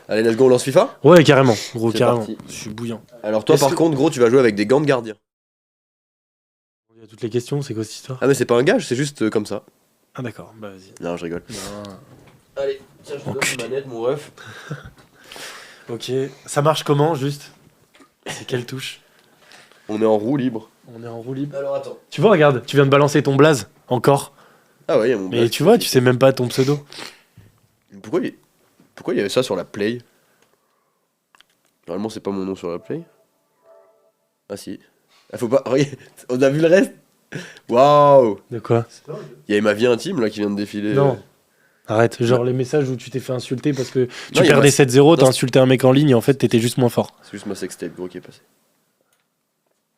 Allez, let's go, on lance FIFA. Ouais, carrément, gros, C'est carrément. parti. Je suis bouillant. Alors toi, par contre, gros, tu vas jouer avec des gants de gardien. Il y a toutes les questions, c'est quoi cette histoire? Ah mais c'est pas un gage, c'est juste comme ça. Ah d'accord, bah vas-y. Non, je rigole. Non. Allez, tiens, je te donne une manette, mon ref. Ok, ça marche comment, juste? C'est quelle touche? On est en roue libre. On est en roue libre. Alors attends. Tu vois, regarde, tu viens de balancer ton blaze, encore. Ah ouais, il y a mon Mais blaze. tu vois, tu sais même pas ton pseudo. Pourquoi il y avait ça sur la play? Normalement, c'est pas mon nom sur la play. Ah si. Ah, faut pas. Regarde, on a vu le reste. Waouh. De quoi? Il y avait ma vie intime là qui vient de défiler. Non. Arrête, genre les messages où tu t'es fait insulter parce que tu Non, y a perdais pas- 7-0, t'as Non, insulté un mec en ligne et en fait t'étais juste moins fort. C'est juste ma sextape gros qui est passé.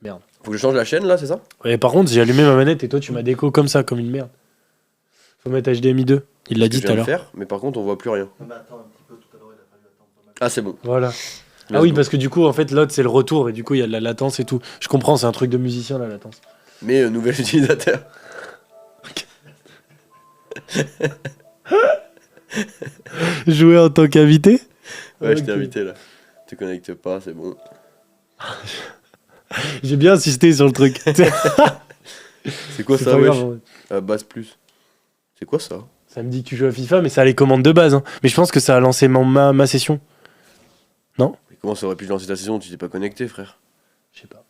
Merde. Faut que je change la chaîne là, c'est ça? Et par contre, j'ai allumé ma manette et toi tu m'as déco comme ça, comme une merde. Faut mettre HDMI 2, il l'a Que dit je tout à viens de l'heure. faire, mais par contre on voit plus rien. Non, mais attends un petit peu, tout à l'heure, il a fallu attendre pas mal. Ah c'est bon. Voilà. Let's Ah oui, go. parce que du coup, en fait, l'autre c'est le retour et du coup il y a de la latence et tout. Je comprends, c'est un truc de musicien la latence. Mais nouvel utilisateur. Jouer en tant qu'invité? Ouais, je t'ai Ok. invité là. Te connecte pas, c'est bon. J'ai bien insisté sur le truc. C'est quoi C'est ça, pas wesh? grave, ouais. Base plus. C'est quoi ça? Ça me dit que tu joues à FIFA, mais ça a les commandes de base. Hein. Mais je pense que ça a lancé ma session. Mais comment ça aurait pu lancer ta session? Tu t'es pas connecté, frère. Je sais pas.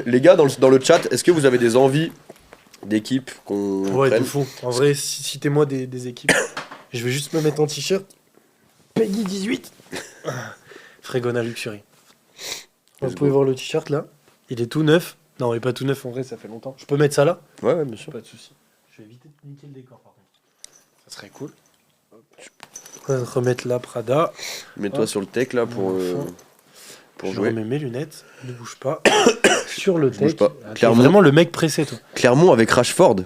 Les gars, dans le chat, est-ce que vous avez des envies d'équipe qu'on Ouais, de prenne? fou. En vrai, citez-moi des équipes. Je vais juste me mettre en t-shirt. Peggy 18. Frégona Luxury. Vous Let's pouvez go. voir le t-shirt là. Il est tout neuf. Non, il est pas tout neuf en vrai, ça fait longtemps. Je peux mettre ça là? Ouais, ouais, bien sûr. Pas de soucis. Je vais éviter de niquer le décor par contre. Ça serait cool. On va remettre la Prada. Mets-toi Hop. sur le tech là pour Je jouer. remets mes lunettes. Ne bouge pas. Sur le Je bouge tech. pas. Ah, t'es Clairement. vraiment le mec pressé toi. Clermont avec Rashford.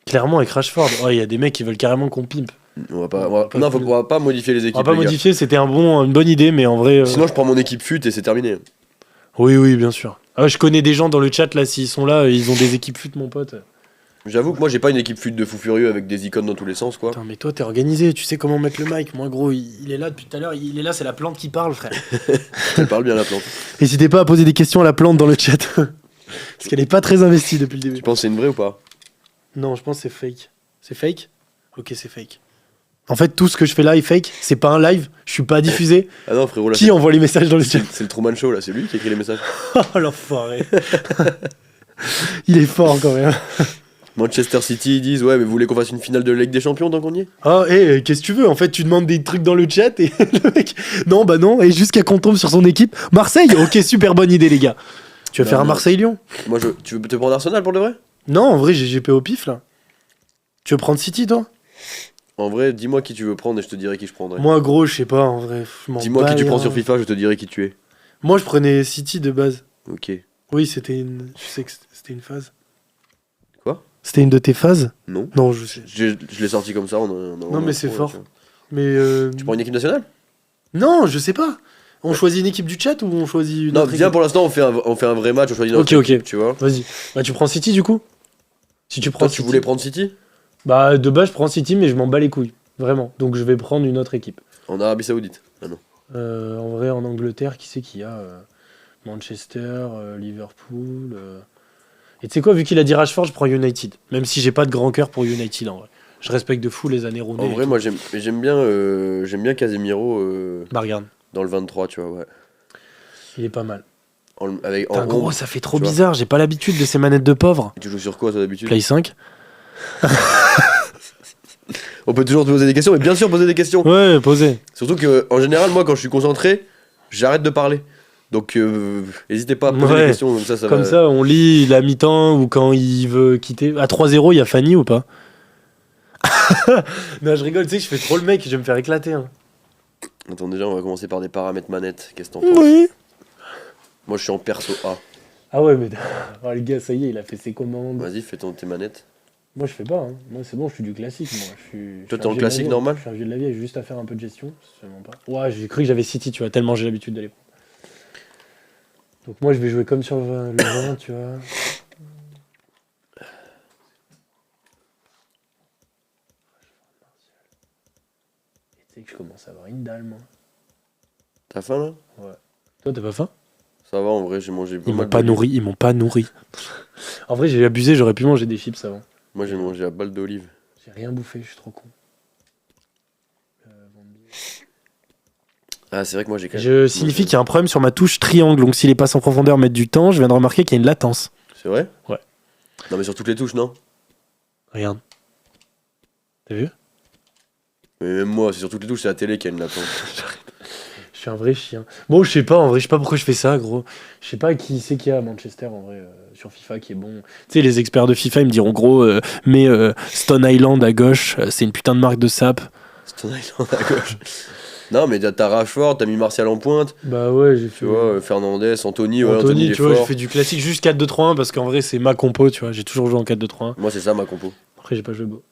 Clairement avec Rashford. Ouais, il y a des mecs qui veulent carrément qu'on pimpe. On va pas, On va pas non, plus- on va pas modifier les équipes. On va pas les gars. modifier, c'était une bonne idée, mais en vrai. Sinon, je prends mon équipe fut et c'est terminé. Oui, oui, bien sûr. Ah, je connais des gens dans le chat là, s'ils sont là, ils ont des équipes fut, mon pote. J'avoue que moi, j'ai pas une équipe fut de fou furieux avec des icônes dans tous les sens, quoi. Putain, mais toi, t'es organisé, tu sais comment mettre le mic. Moi, gros, il est là depuis tout à l'heure, il est là, c'est la plante qui parle, frère. Elle parle bien la plante. N'hésitez pas à poser des questions à la plante dans le chat. Parce qu'elle est pas très investie depuis le début. Tu penses que c'est une vraie ou pas? Non, je pense que c'est fake. C'est fake? Ok, c'est fake. En fait, tout ce que je fais là est fake. C'est pas un live, je suis pas diffusé. Ah non, frérot, là, Qui envoie les messages dans le chat? c'est le Truman Show, là. C'est lui qui écrit les messages. Oh l'enfoiré. Il est fort quand même. Manchester City, ils disent, ouais, mais vous voulez qu'on fasse une finale de Ligue des Champions tant qu'on y est? Ah, qu'est-ce que tu veux? En fait, tu demandes des trucs dans le chat et le mec. Non, bah non, et jusqu'à qu'on tombe sur son équipe. Marseille? Ok, super bonne idée, les gars. Tu vas Non, faire un non. Marseille-Lyon? Moi, tu veux te prendre Arsenal pour de vrai? Non, en vrai, j'ai GP au pif là. Tu veux prendre City, toi? En vrai, dis-moi qui tu veux prendre et je te dirai qui je prendrai. Moi, gros, je sais pas, en vrai. je m'en Dis-moi qui bats tu les prends reins. sur FIFA, je te dirai qui tu es. Moi, je prenais City de base. Ok. Oui, c'était une. Je sais que c'était une phase. Quoi? C'était une de tes phases? Non. Non, je sais. Je l'ai sorti comme ça. Non, mais c'est pro, là, fort. tu vois. Mais. Tu prends une équipe nationale? Non, je sais pas. On choisit une équipe du chat ou on choisit une Non, autre viens équipe? pour l'instant, on fait un vrai match, on choisit notre Ok, ok. équipe, tu vois. Vas-y. Bah, tu prends City du coup? Si tu prends Toi, tu City. voulais prendre City? Bah, de base, je prends City, mais je m'en bats les couilles. Vraiment. Donc, je vais prendre une autre équipe. En Arabie Saoudite. Ah non. En vrai, en Angleterre, qui c'est qu'il y a Manchester, Liverpool. Et tu sais quoi, vu qu'il a dit Rashford, je prends United. Même si j'ai pas de grand cœur pour United en vrai. Je respecte de fou les années Rooney. En vrai, moi, j'aime bien Casemiro Bah, regarde, dans le 23, tu vois, ouais. il est pas mal. Avec, Putain, en gros, ombre. ça fait trop tu vois. bizarre. J'ai pas l'habitude de ces manettes de pauvres. Tu joues sur quoi, toi, d'habitude? Play 5. On peut toujours te poser des questions, mais bien sûr, poser des questions. Ouais, posez. Surtout que, en général, moi, quand je suis concentré, j'arrête de parler. Donc, n'hésitez pas à poser Ouais. des questions, comme ça Comme va. ça, on lit la mi-temps ou quand il veut quitter. À 3-0, il y a Fanny ou pas? Non, je rigole, tu sais que je fais trop le mec, je vais me faire éclater. Hein. Attends, déjà, on va commencer par des paramètres manettes. Qu'est-ce que t'en penses? Oui. Moi, je suis en perso A. Ah ouais, mais oh, le gars, ça y est, il a fait ses commandes. Vas-y, fais tes manettes. Moi, je fais pas. Hein. Moi, c'est bon, je suis du classique. Moi, Toi, je t'es en classique normal? Je suis un vieux de la vieille, j'ai juste à faire un peu de gestion. C'est vraiment pas. Ouais, j'ai cru que j'avais City, tu vois, tellement j'ai l'habitude d'aller prendre. Donc, moi, je vais jouer comme sur le 20, tu vois. C'est que je commence à avoir une dalle, moi. T'as faim là? Toi, t'as pas faim? Ça va en vrai, j'ai mangé Ils m'ont pas nourri, ils m'ont pas nourri. En vrai, j'ai abusé, j'aurais pu manger des chips avant. Moi j'ai mangé à balle d'olive. J'ai rien bouffé, je suis trop con. Ah, c'est vrai que moi j'ai quand même. Je signifie qu'il y a un problème sur ma touche triangle, donc si les passes en profondeur mettent du temps, je viens de remarquer qu'il y a une latence. C'est vrai? Ouais. Non, mais sur toutes les touches, non? Regarde. T'as vu? Mais même moi, c'est sur toutes les touches, c'est la télé qui a une latence. Je suis un vrai chien. Bon, je sais pas, en vrai, je sais pas pourquoi je fais ça, gros. Je sais pas qui c'est qu'il y a à Manchester, en vrai, sur FIFA, qui est bon. Tu sais, les experts de FIFA, ils me diront, gros, mais Stone Island à gauche, c'est une putain de marque de sap. Stone Island à gauche. Non, mais t'as Rashford, t'as mis Martial en pointe. Bah ouais, j'ai fait... Tu vois, Fernandez, Anthony, ouais, Anthony, il est tu vois, j'ai fort. fait du classique juste 4-2-3-1 parce qu'en vrai, c'est ma compo, tu vois. J'ai toujours joué en 4-2-3-1. Moi, c'est ça ma compo. Après, j'ai pas joué beau.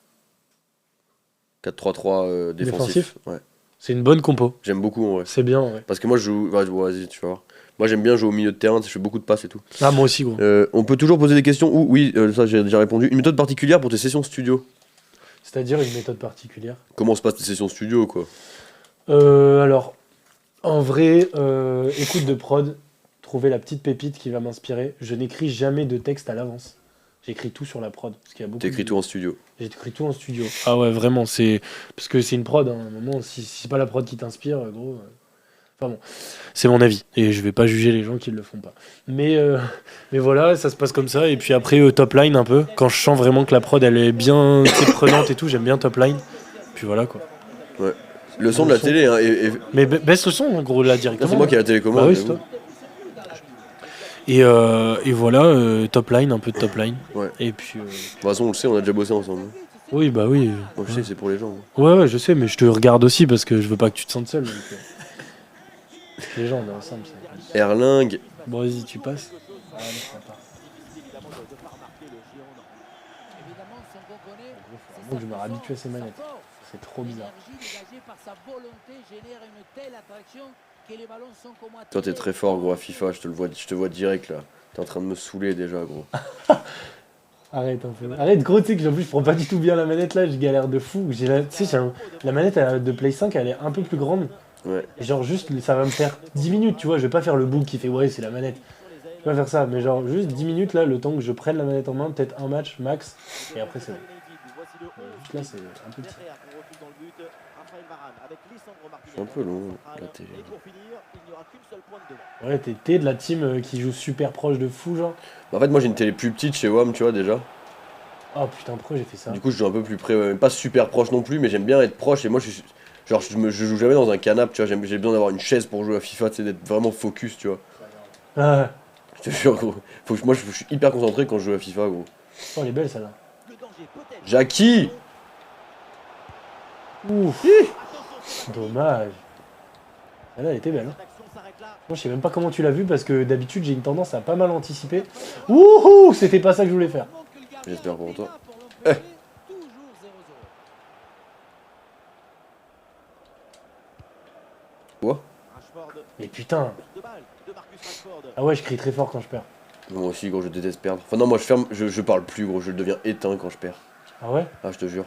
4-3-3 défensif. Ouais. C'est une bonne compo. J'aime beaucoup en vrai. C'est bien, ouais. Parce que moi, je joue. Vas-y, tu vas voir. Moi, j'aime bien jouer au milieu de terrain, je fais beaucoup de passes et tout. Ah, moi aussi, gros. On peut toujours poser des questions ou, oui, ça j'ai déjà répondu. Une méthode particulière pour tes sessions studio? C'est-à-dire une méthode particulière. Comment se passent tes sessions studio, quoi? Alors, en vrai, écoute de prod, trouver la petite pépite qui va m'inspirer. Je n'écris jamais de texte à l'avance. J'écris tout sur la prod. Parce qu'il y a beaucoup T'écris tout en studio. J'écris tout en studio. Ah ouais, vraiment, c'est... Parce que c'est une prod, hein. À un moment, si c'est pas la prod qui t'inspire, gros... Enfin bon, c'est mon avis. Et je vais pas juger les gens qui le font pas. Mais voilà, ça se passe comme ça. Et puis après, top line un peu. Quand je sens vraiment que la prod, elle est bien prenante et tout, j'aime bien top line. Puis voilà, quoi. Ouais. Le son de la télé, hein, Mais baisse le son, en gros, là, directement. c'est moi qui ai la télécommande. Bah oui, mais c'est bon. toi. Et voilà, top line, un peu de top line. Ouais. Et puis... De toute façon, on le sait, on a déjà bossé ensemble. Oui, bah oui. Moi, je sais, c'est pour les gens. Ouais, je sais, mais je te regarde aussi parce que je veux pas que tu te sentes seul. Donc, les gens, on est ensemble. Ça. Erling. Bon, vas-y, tu passes. Ah, non, ça part. Faut que je me réhabitue à ces manettes. C'est trop bizarre. Toi, t'es très fort, gros, à FIFA, je te vois direct, là. T'es en train de me saouler, déjà, gros. Arrête un peu. Arrête, gros, tu sais que en plus, je prends pas du tout bien la manette, là, je galère de fou. La manette de Play 5, elle est un peu plus grande. Ouais. Et genre, juste, ça va me faire 10 minutes, tu vois, je vais pas faire le book qui fait, ouais, c'est la manette. Je vais pas faire ça, mais genre, juste 10 minutes, là, le temps que je prenne la manette en main, peut-être un match, max, et après, c'est bon. Juste là, c'est un peu petit. C'est un peu long, la télé. Ouais, t'es de la team qui joue super proche de fou, genre. Bah, en fait, moi, j'ai une télé plus petite chez WAM, tu vois, déjà. Oh putain, pourquoi j'ai fait ça? Du coup, je joue un peu plus près, pas super proche non plus, mais j'aime bien être proche. Et moi, je joue jamais dans un canapé, tu vois. J'ai besoin d'avoir une chaise pour jouer à FIFA, tu sais, d'être vraiment focus, tu vois. Ah ouais. Je te jure, gros. Moi, je suis hyper concentré quand je joue à FIFA, gros. Oh, elle est belle, celle-là. Jackie! Ouf. Dommage. Celle-là, elle était belle. Hein. Moi, je sais même pas comment tu l'as vu parce que d'habitude, j'ai une tendance à pas mal anticiper. Wouhou! C'était pas ça que je voulais faire. J'espère pour toi. Quoi? Mais putain. Ah ouais, je crie très fort quand je perds. Moi aussi, gros, je déteste perdre. Enfin, non, moi, je parle plus, gros, je deviens éteint quand je perds. Ah ouais? Ah, je te jure.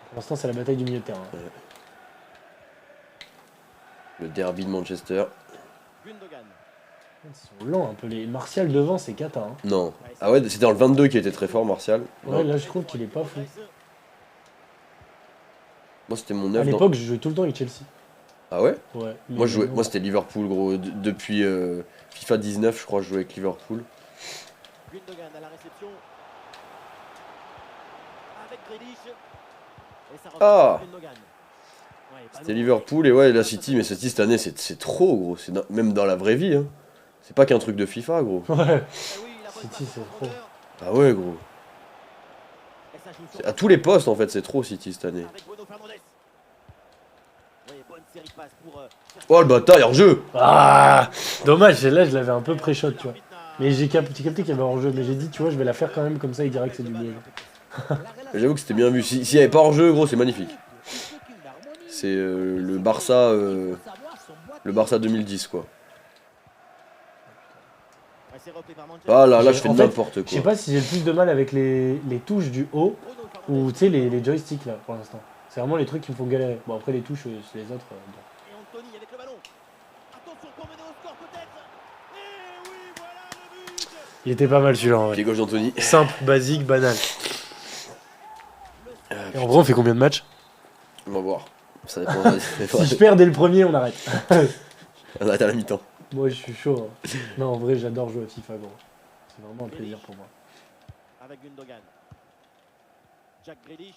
Pour l'instant, c'est la bataille du milieu de terrain. Le derby de Manchester. Ils sont lents un peu. Les Martial devant, c'est cata. Hein. Non. Ah ouais, c'était dans le 22 qui était très fort, Martial. Ouais, Non. là, je trouve qu'il est pas fou. Moi, c'était mon À 9. l'époque, je jouais tout le temps avec Chelsea. Ah ouais? Ouais. Moi, c'était Liverpool, gros. Depuis FIFA 19, je crois, je jouais avec Liverpool. Ah! C'était Liverpool et ouais, la City, mais City cette année, c'est trop, gros. Même dans la vraie vie, hein. C'est pas qu'un truc de FIFA, gros. Ouais. City, c'est trop. Ah ouais, gros. À tous les postes, en fait, c'est trop City cette année. Oh le bâtard, hors-jeu! Ah! Dommage, là, je l'avais un peu pré-shot, tu vois. Mais j'ai capté qu'il y avait hors-jeu. Mais j'ai dit, tu vois, je vais la faire quand même, comme ça, il dirait que c'est du bleu. J'avoue que c'était bien vu. S'il n'y avait pas hors-jeu, gros, c'est magnifique. C'est le Barça 2010, quoi. Ah là, je fais En fait, n'importe Je sais quoi. pas si j'ai le plus de mal avec les touches du haut Ou tu sais, les joysticks là pour l'instant. C'est vraiment les trucs qui me font galérer. Bon, après les touches, les autres. Bon. Et Anthony avec le ballon. Attention pour mener au score peut-être. Et oui, voilà le but. Il était pas mal celui-là en Pied vrai. gauche d'Anthony. Simple, basique, banal. Et en vrai, on fait combien de matchs? On va voir. Ça dépend. Si je perds dès le premier, on arrête. On arrête à la mi-temps. Moi, je suis chaud. Hein. Non, en vrai, j'adore jouer à FIFA, gros. C'est vraiment un plaisir pour moi. Avec Gundogan. Jack Grealish.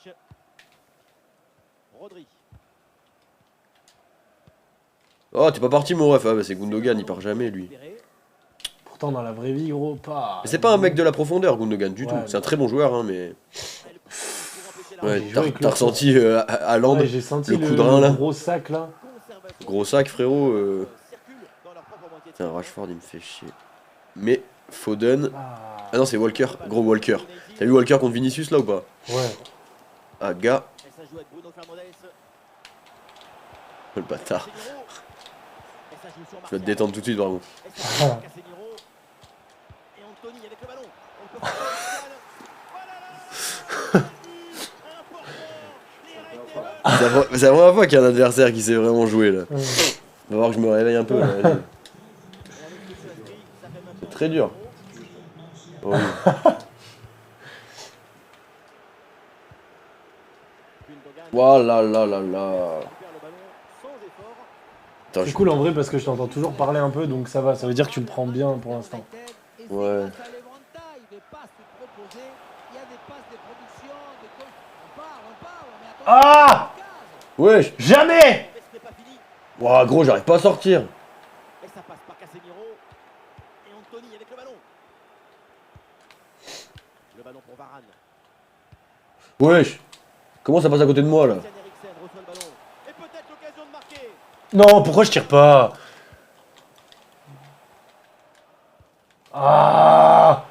Rodri. Oh, t'es pas parti, mon ref. Ah, bah c'est Gundogan, il part jamais, lui. Pourtant, dans la vraie vie, gros, pas. Mais c'est pas un mec de la profondeur, Gundogan, du Ouais, tout. C'est un mais- très bon joueur, hein, mais. Ouais, j'ai joué t'as avec t'as l'autre. ressenti à Land, Ouais, j'ai senti le le coup de rein, là. gros sac là. Gros sac, frérot. Tiens, Rashford, il me fait chier. Mais Foden. Ah non, c'est Walker. Gros Walker. T'as vu Walker contre Vinicius là ou pas? Ouais. Ah, gars. Et ça joue avec Bruno Fernandes. Le bâtard. Casemiro. Et ça joue sur Tu vas te Martial. détendre tout de suite, vraiment. Et ça joue sur Casemiro. Et Anthony avec le ballon. On peut faire Martial. C'est la première fois qu'il y a un adversaire qui sait vraiment jouer là. Ouais. On va voir que je me réveille un peu là. vas-y. C'est très dur. Oh, oui. Ouah là là là là. Attends, C'est je- cool en vrai parce que je t'entends toujours parler un peu donc ça va. Ça veut dire que tu le prends bien pour l'instant. Ouais. Ah! Wesh. Jamais! Ouah gros, j'arrive pas à sortir. Et ça passe par Casemiro. Et Anthony avec le ballon. Le ballon pour Varane. Wesh. Comment ça passe à côté de moi là? Christian Eriksen reçoit le ballon. Et peut-être l'occasion de marquer. Non, pourquoi je tire pas? Ah!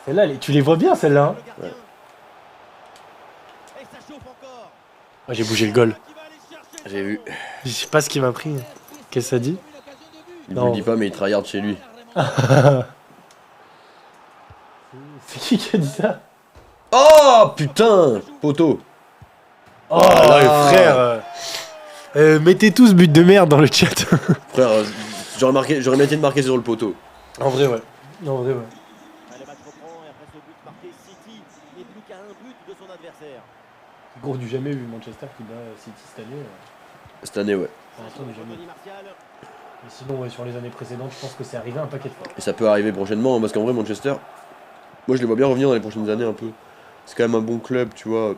Celle-là, tu les vois bien celle-là. Hein? Le gardien. Et ça chauffe encore. Ah, j'ai bougé le goal. Qui va aller chercher J'ai vu. Je sais pas ce qui m'a pris. Qu'est-ce que ça dit? Il Non. me le dit pas, mais il tryhard chez lui. C'est qui a dit ça? Oh putain, poteau. Oh, là. frère! Mettez tous but de merde dans le chat. Frère, j'aurais bien été de marquer sur le poteau. En vrai, ouais. En vrai, ouais. Le match reprend et après ce but marqué, City n'est plus qu'à un but de son adversaire. Gros du jamais vu Manchester qui bat City cette année. Cette année, ouais. Pour l'instant, du jamais. Anthony Martial. Mais sinon, ouais, sur les années précédentes, je pense que c'est arrivé un paquet de fois. Et ça peut arriver prochainement, hein, parce qu'en vrai, Manchester, moi je les vois bien revenir dans les prochaines années un peu. C'est quand même un bon club, tu vois,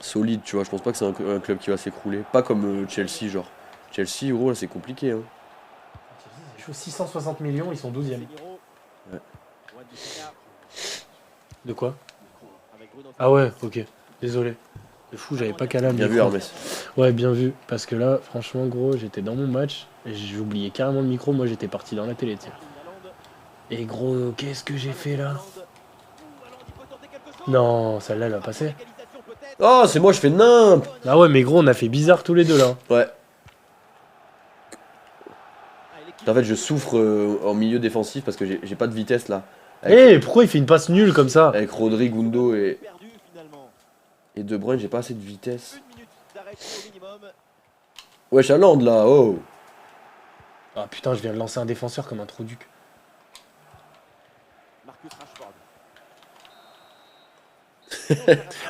solide, tu vois. Je pense pas que c'est un club qui va s'écrouler. Pas comme Chelsea, genre. Chelsea, gros, là c'est compliqué. Hein. C'est chaud, 660 millions, ils sont 12e. Casemiro. Ouais. Wan-Bissaka De quoi? avec Bruno Ah ouais, Fernandes. ok. Désolé. C'est fou, j'avais pas qu'à là. Bien vu, Hermès. Ouais, bien vu. Parce que là, franchement, gros, j'étais dans mon match et j'ai oublié carrément le micro. Moi, j'étais parti dans la télé, tiens. Haaland. Et gros, qu'est-ce que j'ai fait là? Haaland. Haaland, il peut tenter quelque chose. Non, celle-là, elle a passé. Égalisation peut-être. Oh, c'est moi, je fais nimp. Ah ouais, mais gros, on a fait bizarre tous les deux là. Ouais. Ah, et l'équipe- En fait, je souffre en milieu défensif parce que j'ai pas de vitesse là. Eh, pourquoi il fait une passe nulle comme ça? Avec Rodri, Gundo perdu finalement. et De Bruyne, j'ai pas assez de vitesse. Une minute d'arrêt au minimum. Wesh, Haaland là, oh. Ah putain, je viens de lancer un défenseur comme un trou duc. Marcus Rashford.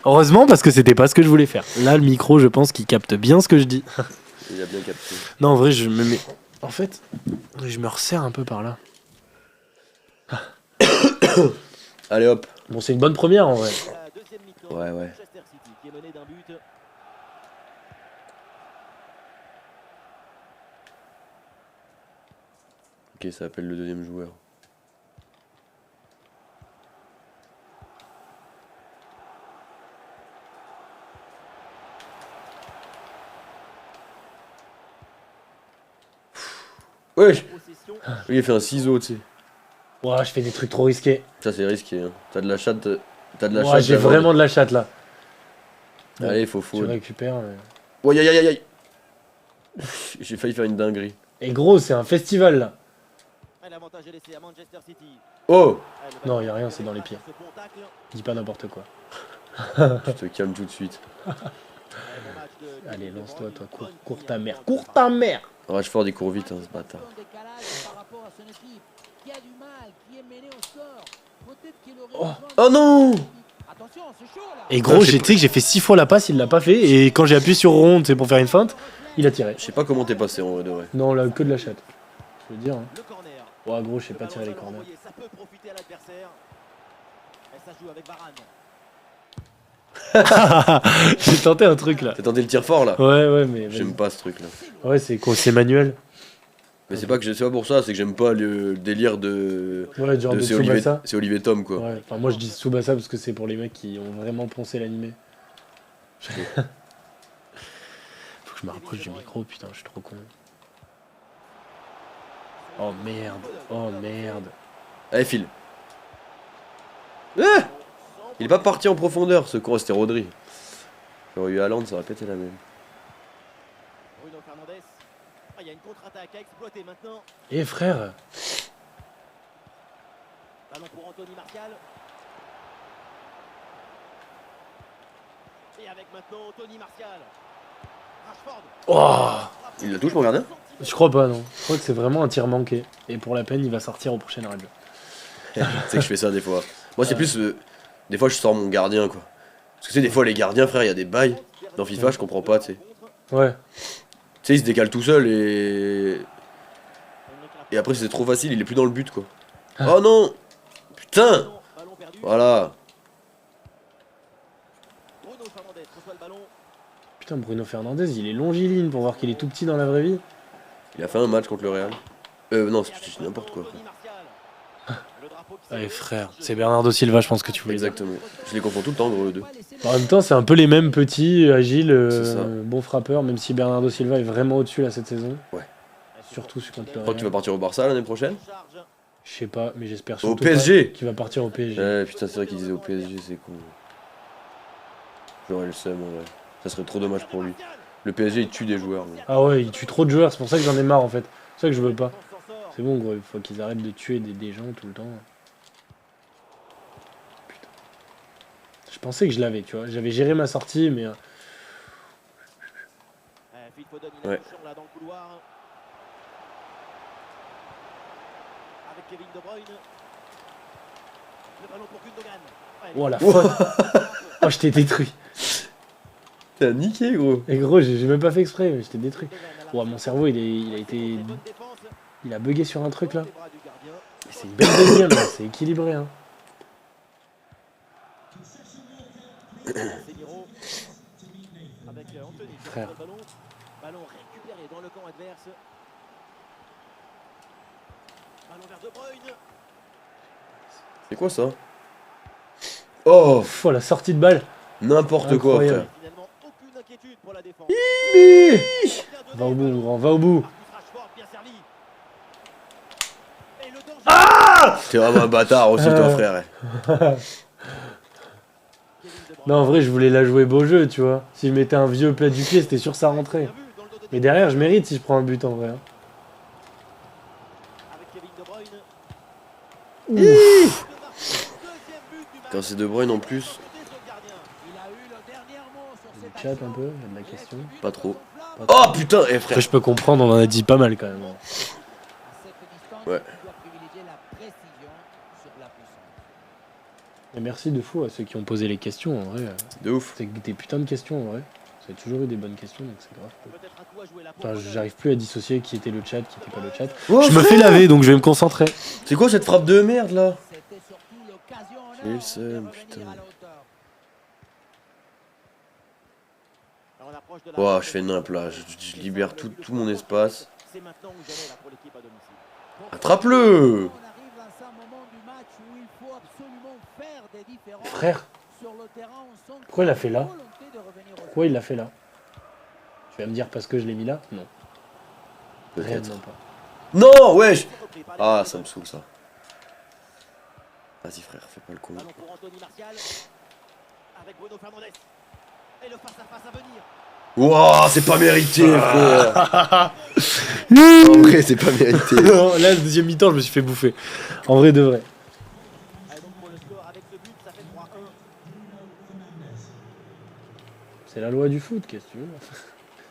Heureusement, parce que c'était pas ce que je voulais faire. Là, le micro, je pense qu'il capte bien ce que je dis. Il a bien capté. Non, en vrai, je me mets. En fait, je me resserre un peu par là. Allez hop. Bon, c'est une bonne première en vrai. La deuxième mi-temps. Ouais, ouais. Manchester City qui est mené d'un but. Ok, ça appelle le deuxième joueur. Wesh, Possession. lui il a fait un ciseau, tu sais. Ouah, je fais des trucs trop risqués. Ça c'est risqué, hein. T'as de la chatte. T'as de la Ouah, chatte. j'ai d'avant. vraiment de la chatte là. Allez, faut Tu faute. récupères. Ouais, aïe aïe aïe aïe. J'ai failli faire une dinguerie. Et gros, c'est un festival là. Et l'avantage est laissé à Manchester City. Oh. Ah, le Non, ballon y a rien, c'est dans les pieds. ce bon tacle. Dis pas n'importe quoi. Tu te calmes tout de suite. Allez, lance-toi, toi, cours ta mère. Cours ta mère! Rashford il court vite, hein, ce bâtard. Oh non! Et gros, tu sais que j'ai fait 6 fois la passe, il l'a pas fait. Et quand j'ai appuyé sur rond, c'est pour faire une feinte, il a tiré. Je sais pas comment t'es passé en vrai de vrai. Non, là, que de la chatte. Je veux dire. Hein. Le corner. Ouais, gros, je sais pas tirer les corners. Ça peut profiter à l'adversaire. Et ça joue avec Varane. J'ai tenté un truc là. T'as tenté le tir fort là? Ouais, mais. vas-y. J'aime pas ce truc là. Ouais, c'est quoi? C'est manuel. Mais c'est pas que c'est pas pour ça, c'est que j'aime pas le délire de. Ouais, genre de C'est Olivier, Tsubasa. c'est Olivier Tom quoi. Ouais, enfin, moi je dis Tsubasa parce que c'est pour les mecs qui ont vraiment poncé l'animé. Faut que je me rapproche du micro, putain, je suis trop con. Oh merde, oh merde. Allez, file. Ah, il est pas parti en profondeur ce con, c'était Rodri. J'aurais eu Haaland, ça aurait pété la même. Bruno Fernandes. Ah, il y a une contre-attaque à exploiter maintenant. Eh frère, Ballon pour Anthony Martial. Et avec maintenant Anthony Martial. Rashford. oh, Il la touche mon gardien? je crois pas, non. Je crois que c'est vraiment un tir manqué. Et pour la peine, il va sortir au prochain règle. Tu sais que je fais ça des fois. Moi c'est plus. Des fois je sors mon gardien quoi. Parce que tu sais, des fois les gardiens, frère, il y a des bails. Dans FIFA, je comprends pas, tu sais. Ouais, Tu sais, il se décale tout seul et. Et après, c'est trop facile, il est plus dans le but quoi. Ah. Oh non! Putain! Ballon perdu. Voilà. Bruno Fernandes reçoit le ballon. putain, Bruno Fernandez, il est longiligne pour voir qu'il est tout petit dans la vraie vie. Il a fait un match contre le Real. Non, c'est n'importe quoi. Anthony Martial. Le drapeau qui Allez s'est- frère, c'est Bernardo Silva, je pense que tu voulais dire. Exactement. Je les confonds tout le temps, gros, eux deux. En même temps, c'est un peu les mêmes petits, agiles, C'est ça. bons frappeurs, même si Bernardo Silva est vraiment au-dessus là cette saison. Surtout contre le Je crois que tu vas Real. partir au Barça l'année prochaine. Charge. Je sais pas, mais j'espère Au surtout PSG. pas qu'il va partir au PSG. Ouais, putain, c'est vrai qu'il disait au PSG, c'est con. J'aurais le seum, en vrai. Ça serait trop dommage pour lui. Le PSG, il tue des joueurs. mais. Ah ouais, il tue trop de joueurs, c'est pour ça que j'en ai marre en fait. C'est pour ça que je veux pas. On s'en sort. C'est bon gros, il faut qu'ils arrêtent de tuer des gens tout le temps. Putain. Je pensais que je l'avais, tu vois. J'avais géré ma sortie, mais... Phil Foden, il a Ouais. le champ là dans le couloir. Avec Kevin De Bruyne. Le ballon pour Gundogan. Ouais, Oh la faute. Oh, je t'ai détruit. T'as niqué, gros. Et gros, j'ai même pas fait exprès, mais je t'ai détruit. Gundogan à la Oh, mon cerveau, il a été... bonne défense. Il a bugué sur un truc là. Les bras du gardien. Et c'est une belle deuxième, là, c'est équilibré. Hein. Casemiro. Avec Anthony qui Frère. reçoit le ballon. Ballon récupéré dans le camp adverse. Ballon vers De Bruyne. C'est quoi ça? Oh, Pff, oh, la sortie de balle. n'importe quoi, Incroyable. frère. Finalement, aucune inquiétude pour la défense. Va au bout, mon grand, va au bout. Marcus Rashford, bien servi. Et le danger. T'es vraiment un bâtard aussi, toi, frère. Kevin De Bruyne. Non, en vrai, je voulais la jouer beau jeu, tu vois. Si je mettais un vieux plat du pied, c'était sûr ça rentrait. Bien vu dans le dos de Mais derrière, je mérite si je prends un but en vrai. Hein. avec Kevin De Bruyne. Ouf. Deuxième but du match. Quand c'est De Bruyne en plus, Il a eu le dernier mot sur Le cette chat action. un peu, il y a de la question. pas trop. Pas Oh trop. putain, eh Après, frère. je peux comprendre, on en a dit pas mal quand même. Hein. À cette distance, Ouais. tu dois privilégier la précision sur la puissance. Et merci de fou à ceux qui ont posé les questions en vrai. De ouf. C'est des putains de questions en vrai. Vous avez toujours eu des bonnes questions donc c'est grave. Peut-être un coup à jouer là pour Enfin, Foden. j'arrive plus à dissocier qui était le chat, qui était pas le chat. Oh, Je me fais frère. laver donc je vais me concentrer. C'est quoi cette frappe de merde là? C'était surtout l'occasion en J'ai le or seum, de revenir putain. à la hauteur. On approche de la Ouah, fin. je fais nimp là. Je libère tout mon espace. C'est maintenant ou jamais là pour l'équipe à domicile. Attrape-le! On arrive dans un moment du match où il faut absolument faire des différences. Frère, Sur le terrain, on sent pourquoi il a fait là? volonté de revenir au Pourquoi il l'a fait là? Tu vas me dire parce que je l'ai mis là? Non, Peut-être. réellement pas. Non, wesh! Repris par les Ah, joueurs. ça me saoule ça. Vas-y, frère, fais pas le con. Ballon pour Anthony Martial. Avec Bruno Fernandes. Et le face-à-face à venir. Ouah, c'est pas mérité, frère! En vrai, c'est pas mérité. Non, là, le deuxième mi-temps, je me suis fait bouffer. En vrai de vrai. Allez donc pour le score avec ce but, ça fait 3-1. C'est la loi du foot, qu'est-ce que tu veux.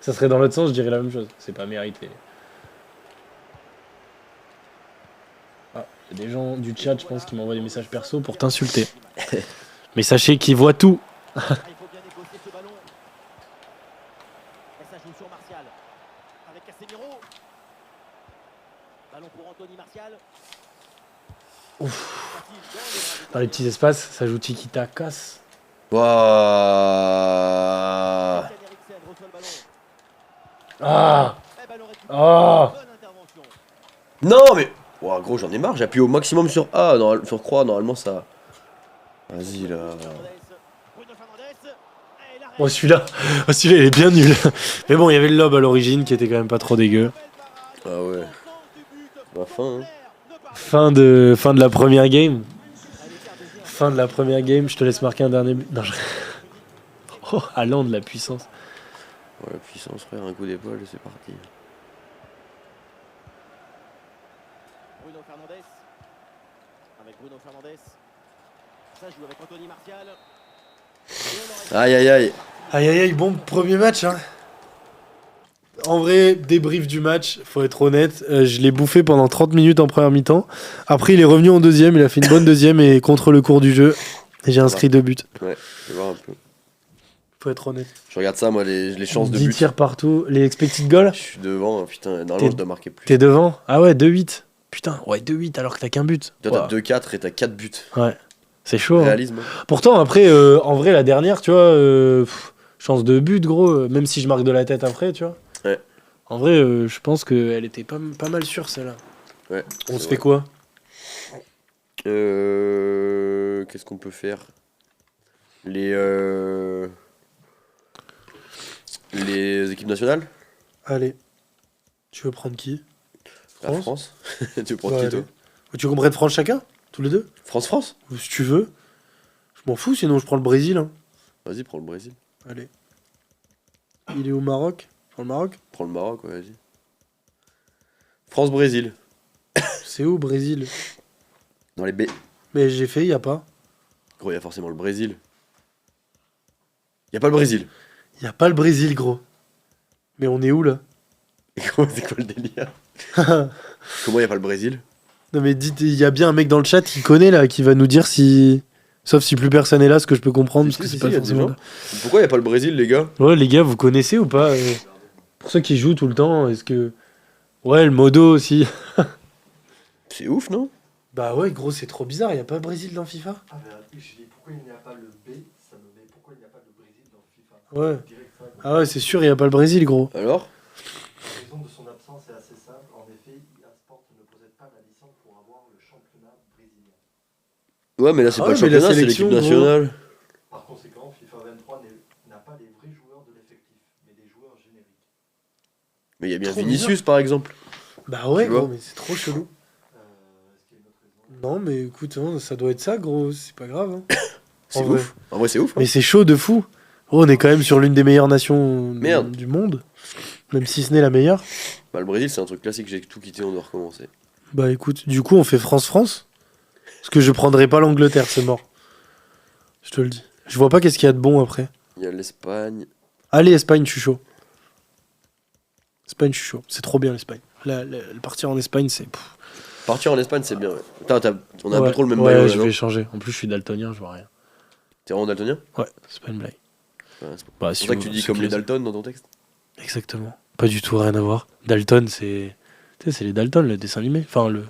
Ça serait dans l'autre sens, je dirais la même chose. C'est pas mérité. Ah, il y a des gens du chat, je pense, qui m'envoient des messages perso pour t'insulter. Mais sachez qu'ils voient tout. Ah, il faut bien négocier ce ballon. Et ça joue sur Martial. Avec Casemiro. Ballon pour Anthony Martial. Dans les petits espaces, ça joue tiki-takas. Waouh. Eriksen reçoit le ballon. Ah Eh, ballon récupéré. Ah Bonne intervention. Non, mais. Ouah, gros, j'en ai marre. J'appuie au maximum sur A. Sur croix, normalement, ça. Vas-y, là. Bruno Fernandes. Et l'arrêt. Oh celui-là, oh, celui-là il est bien nul. Mais bon, il y avait le lob à l'origine qui était quand même pas trop dégueu. Ah ouais. La fin, hein. Fin de la première game. Fin de la première game, je te laisse marquer un dernier but. Non, Oh, Haaland de la puissance. Ouais, la puissance, frère, un coup d'épaule, c'est parti. Bruno Fernandes. Avec Bruno Fernandes. Ça joue avec Anthony Martial. Aïe, aïe, aïe. Aïe aïe aïe, bon premier match. Hein. En vrai, débrief du match, faut être honnête. Je l'ai bouffé pendant 30 minutes en première mi-temps. Après, il est revenu en deuxième, il a fait une bonne deuxième et contre le cours du jeu. Et j'ai inscrit 2 buts. Ouais, je vais voir un peu. Faut être honnête. Je regarde ça, moi, les chances de 10 but. tirs partout. Les expected goals, Je suis devant, putain, normalement, T'es- je dois marquer plus. t'es devant. Ah ouais, 2-8. Putain, ouais, 2-8 alors que t'as qu'un but. Toi, Ouah. t'as 2-4 et t'as 4 buts. Ouais, c'est chaud. Hein. Réalisme. Pourtant, après, en vrai, la dernière, tu vois, chance de but, gros, même si je marque de la tête après, tu vois. Ouais. En vrai, je pense qu'elle était pas mal sûre, celle-là. Ouais. On c'est se vrai. fait quoi? Qu'est-ce qu'on peut faire? Les équipes nationales? Allez. Tu veux prendre qui? La France? Tu prends Ouais, qui, toi? allez. Tu veux qu'on prenne France chacun? Tous les deux? France? Ou si tu veux. Je m'en fous, sinon je prends le Brésil. Hein. Vas-y, prends le Brésil. Allez. Il est au Maroc? Je prends le Maroc? Prends le Maroc, ouais, vas-y. France-Brésil. C'est où, Brésil? Dans les B. Mais j'ai fait, y a pas. Gros, il y a forcément le Brésil. Y a pas le Brésil. Y a pas le Brésil, gros. Mais on est où, là? Et gros, c'est quoi le délire? Comment y a pas le Brésil? Non mais dites, il y a bien un mec dans le chat qui connaît là, qui va nous dire si... Sauf si plus personne est là, ce que je peux comprendre, Si, parce que si, c'est pas y a des forcément... gens. Pourquoi y a pas le Brésil, les gars? Ouais les gars, vous connaissez ou pas pour ceux qui jouent tout le temps, est-ce que... Ouais, le modo aussi. C'est ouf, non? Bah ouais, gros, c'est trop bizarre, y a pas Brésil dans FIFA? Ah, mais je dis pourquoi il n'y a pas le B, ça me met pourquoi il n'y a pas de Brésil dans FIFA. Ouais. Direct ça, quoi. Ah ouais, c'est sûr, y a pas le Brésil, gros. Alors? La raison de son absence est assez simple. En effet, EA Sport ne possède pas la licence pour avoir le championnat brésilien. Ouais, mais là, c'est Ah pas ouais, le mais la championnat, c'est sélection, l'équipe gros. nationale. Par conséquent, FIFA 23 n'a pas les vrais joueurs de l'effectif, mais des joueurs génériques. Mais y a bien Trop Vinicius, par exemple. Bah ouais, Tu gros, vois mais c'est trop chelou. Est-ce qu'il y a une autre raison? Non mais écoute, hein, ça doit être ça, gros, c'est pas grave. Hein. C'est En vrai. ouf. En vrai, c'est ouf. Hein. Mais c'est chaud de fou. Oh, on est quand même sur l'une des meilleures nations Merde. du monde. Même si ce n'est la meilleure. Bah, le Brésil, c'est un truc classique. J'ai tout quitté, on doit recommencer. Bah écoute, du coup on fait France-France. Parce que je prendrai pas l'Angleterre, c'est mort. Je te le dis. Je vois pas qu'est-ce qu'il y a de bon après. Il y a l'Espagne. Allez Espagne, je suis chaud. Espagne, je suis chaud. C'est trop bien l'Espagne. Partir en Espagne, c'est... pff. Partir en Espagne, c'est bien. Ouais. Putain, on a un Ouais. peu trop le même Ouais, maillot, là, je non? vais changer. En plus je suis daltonien, je vois rien. T'es vraiment daltonien? Ouais, c'est pas une blague. Ouais, c'est pour Bah, ça que tu dis comme les Dalton dans ton texte? Exactement. Pas du tout, rien à voir. Dalton, c'est... Tu sais, c'est les Dalton, le dessin animé. Enfin, le...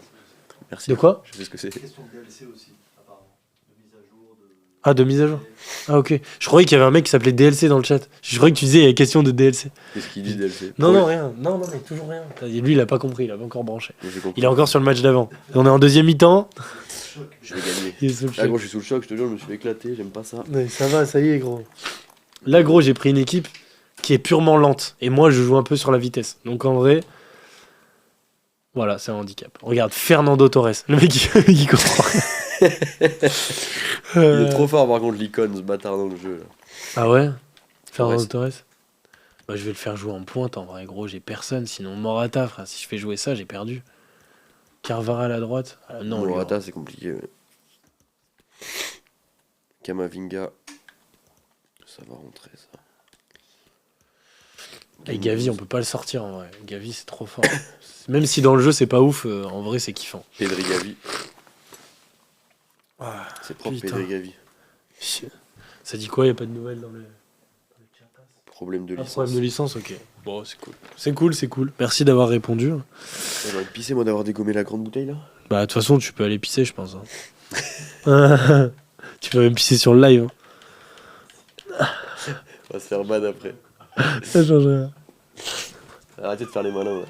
Merci. De quoi? Je sais ce que c'est. Question de DLC aussi, apparemment. De mise à jour, de... Ah, de mise à jour. Ah ok. Je croyais qu'il y avait un mec qui s'appelait DLC dans le chat. Je croyais que tu disais il y a question de DLC. Qu'est-ce qu'il dit, DLC? Non, Ouais, non, rien. Non, non, mais toujours rien. Lui, il a pas compris, il a pas encore branché. j'ai compris. Il est encore sur le match d'avant. On est en deuxième mi-temps. Je vais gagner. Il est sous le Ah, choc. gros, je suis sous le choc, je te jure, je me suis éclaté, j'aime pas ça. Mais ça va, ça y est, gros. Là, gros, j'ai pris une équipe qui est purement lente. Et moi, je joue un peu sur la vitesse. Donc en vrai, voilà, c'est un handicap. Regarde, Fernando Torres. Le mec, il comprend rien. Il est trop fort, par contre, l'icône, ce bâtard dans le jeu. Là. Ah ouais Fernando Torres. Torres. Bah, je vais le faire jouer en pointe en vrai, gros, j'ai personne. Sinon, Morata, frère, si je fais jouer ça, j'ai perdu. Carvajal à droite. Ah, non, lui, Morata, c'est compliqué. Ouais. Kamavinga. Ça va rentrer, ça. Et Gavi, on peut pas le sortir en vrai. Gavi, c'est trop fort. Même si dans le jeu, c'est pas ouf, en vrai, c'est kiffant. Pedri Gavi. Ah, C'est propre, putain. Pedri Gavi. Ça dit quoi? Y a pas de nouvelles dans le chat? Problème de Ah, licence. problème de licence, ok. Bon, c'est cool. C'est cool, c'est cool. Merci d'avoir répondu. J'aurais pissé, moi, d'avoir dégommé la grande bouteille là. Bah, de toute façon, tu peux aller pisser, je pense. Hein. Tu peux même pisser sur le live. Hein. On va se faire ban après. Ça change rien. Arrêtez de faire les malins. Ouais.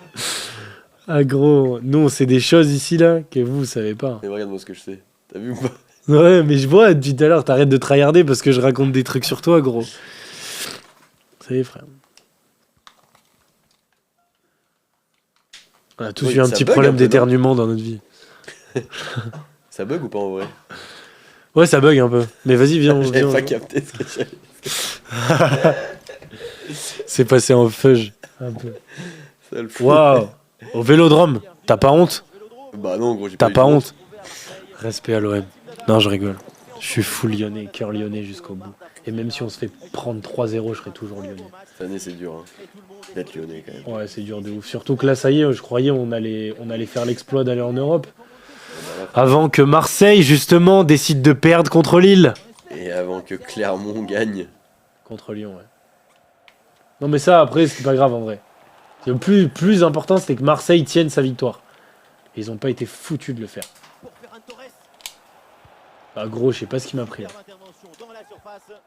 Ah, gros, nous, on sait des choses ici, là, que vous savez pas. Mais regarde-moi ce que je sais. T'as vu ou pas? Ouais, mais je vois depuis tout à l'heure, t'arrêtes de tryharder parce que je raconte des trucs sur toi, gros. Ça y est, frère. On a tous Oui, eu un ça petit bug problème un peu, non d'éternuement dans notre vie. Ça bug ou pas en vrai? Ouais, ça bug un peu. Mais vas-y, viens. J'avais viens. pas capté ce que j'avais. C'est passé en fudge. Un peu. Ça le fout. Waouh. Au Vélodrome. T'as pas honte? Bah non, gros, j'ai T'as eu pas de honte? Respect à l'OM. Non, je rigole. Je suis full lyonnais, cœur lyonnais jusqu'au bout. Et même si on se fait prendre 3-0, je serai toujours lyonnais. Cette année, c'est dur, hein. D'être lyonnais quand même. Ouais, c'est dur de ouf. Surtout que là, ça y est, je croyais on allait faire l'exploit d'aller en Europe. Avant que Marseille, justement, décide de perdre contre Lille. Et avant que Clermont gagne. Contre Lyon, ouais. Non, mais ça, après, c'est pas grave en vrai. Le plus important, c'était que Marseille tienne sa victoire. Et ils ont pas été foutus de le faire. Pour Ferran Torres. Bah, gros, je sais pas ce qui m'a pris là. Superbe intervention dans la surface.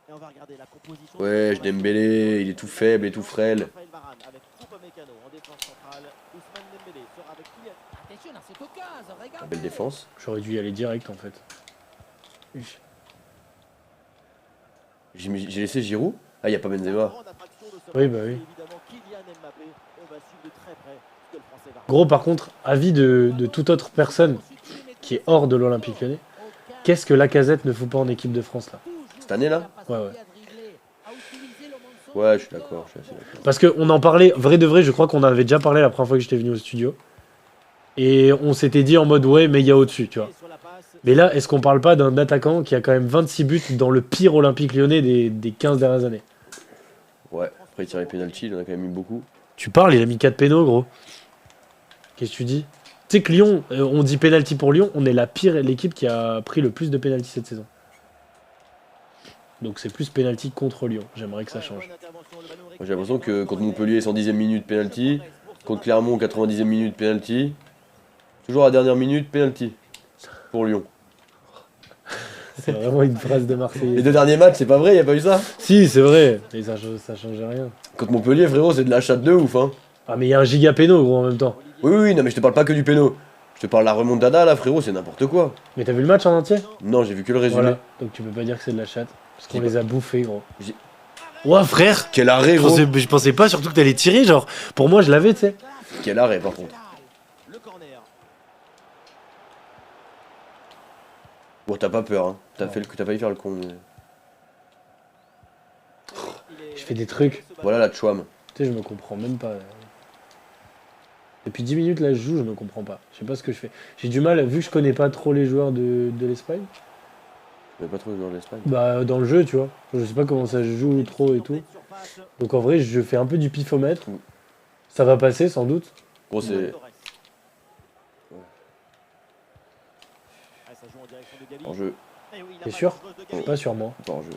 Et on va regarder la composition. Ouais, je Dembélé, il est tout faible et tout frêle. Raphaël Varane avec Upamecano en défense centrale. Ousmane Dembélé sera avec Kylian. Attention à cette occasion, regardez. Belle défense. J'aurais dû y aller direct en fait. J'ai laissé Giroud. Ah, y a pas Benzema. Grande attraction de ce Oui, match, bah oui. évidemment, Kylian Mbappé. On va suivre de très près ce que le Français va Gros, par contre, avis de toute autre personne qui est hors de l'Olympique Lyonnais, qu'est-ce que Lacazette ne fout pas en équipe de France là? Cette année là? Ouais, ouais. Ouais, je suis d'accord, je suis assez d'accord. Parce qu'on en parlait, vrai de vrai, je crois qu'on en avait déjà parlé la première fois que j'étais venu au studio. Et on s'était dit en mode ouais, mais il y a au-dessus, tu vois. sur la passe. Mais là, est-ce qu'on parle pas d'un attaquant qui a quand même 26 buts dans le pire Olympique Lyonnais des 15 dernières années? Ouais, après il tire les pénaltys, il en a quand même eu beaucoup. Tu parles, il a mis 4 pénaux, gros. Qu'est-ce que tu dis? Tu sais que Lyon, on dit pénalty pour Lyon, on est l'équipe qui a pris le plus de pénalty cette saison. Donc c'est plus pénalty contre Lyon. J'aimerais que ça change. Moi, j'ai l'impression que contre Montpellier, 110e minute penalty. Contre Clermont, 90e minute penalty. Toujours à la dernière minute, penalty. Pour Lyon. C'est vraiment une phrase de Les Marseillais. 2 derniers matchs, c'est pas vrai, y a pas eu ça? Si, c'est vrai. Et ça change rien. Contre Montpellier, frérot, c'est de la chatte de ouf, hein. Ah, mais il y a un giga péno, gros, en même temps. Oui, oui, non, mais je te parle pas que du péno. Je te parle de la remontada, là, frérot, c'est n'importe quoi. Mais t'as vu le match en entier? Non, j'ai vu que le résumé. Voilà. Donc tu peux pas dire que c'est de la chatte. Parce qu'on J'ai les a bouffés, gros. J'ai- Ouais, frère. Quel arrêt, Je gros. pensais pas surtout que t'allais tirer, genre. Pour moi, je l'avais, tu sais. Quel arrêt, par contre. Le corner. Bon, t'as pas peur, hein. T'as failli faire le con. Mais... Je fais des trucs. Voilà la chouam. Tu sais, je me comprends même pas. Depuis 10 minutes, là, je joue, je me comprends pas. Je sais pas ce que je fais. J'ai du mal, vu que je connais pas trop les joueurs de l'Espagne. Mais pas trop le joueur de l'Espagne. Bah, dans le jeu, tu vois. Je sais pas comment ça se joue trop et tout. Donc en vrai, je fais un peu du pifomètre. Mm. Ça va passer, sans doute. Gros, c'est. En jeu. T'es sûr? Pas sûrement. Pas en jeu.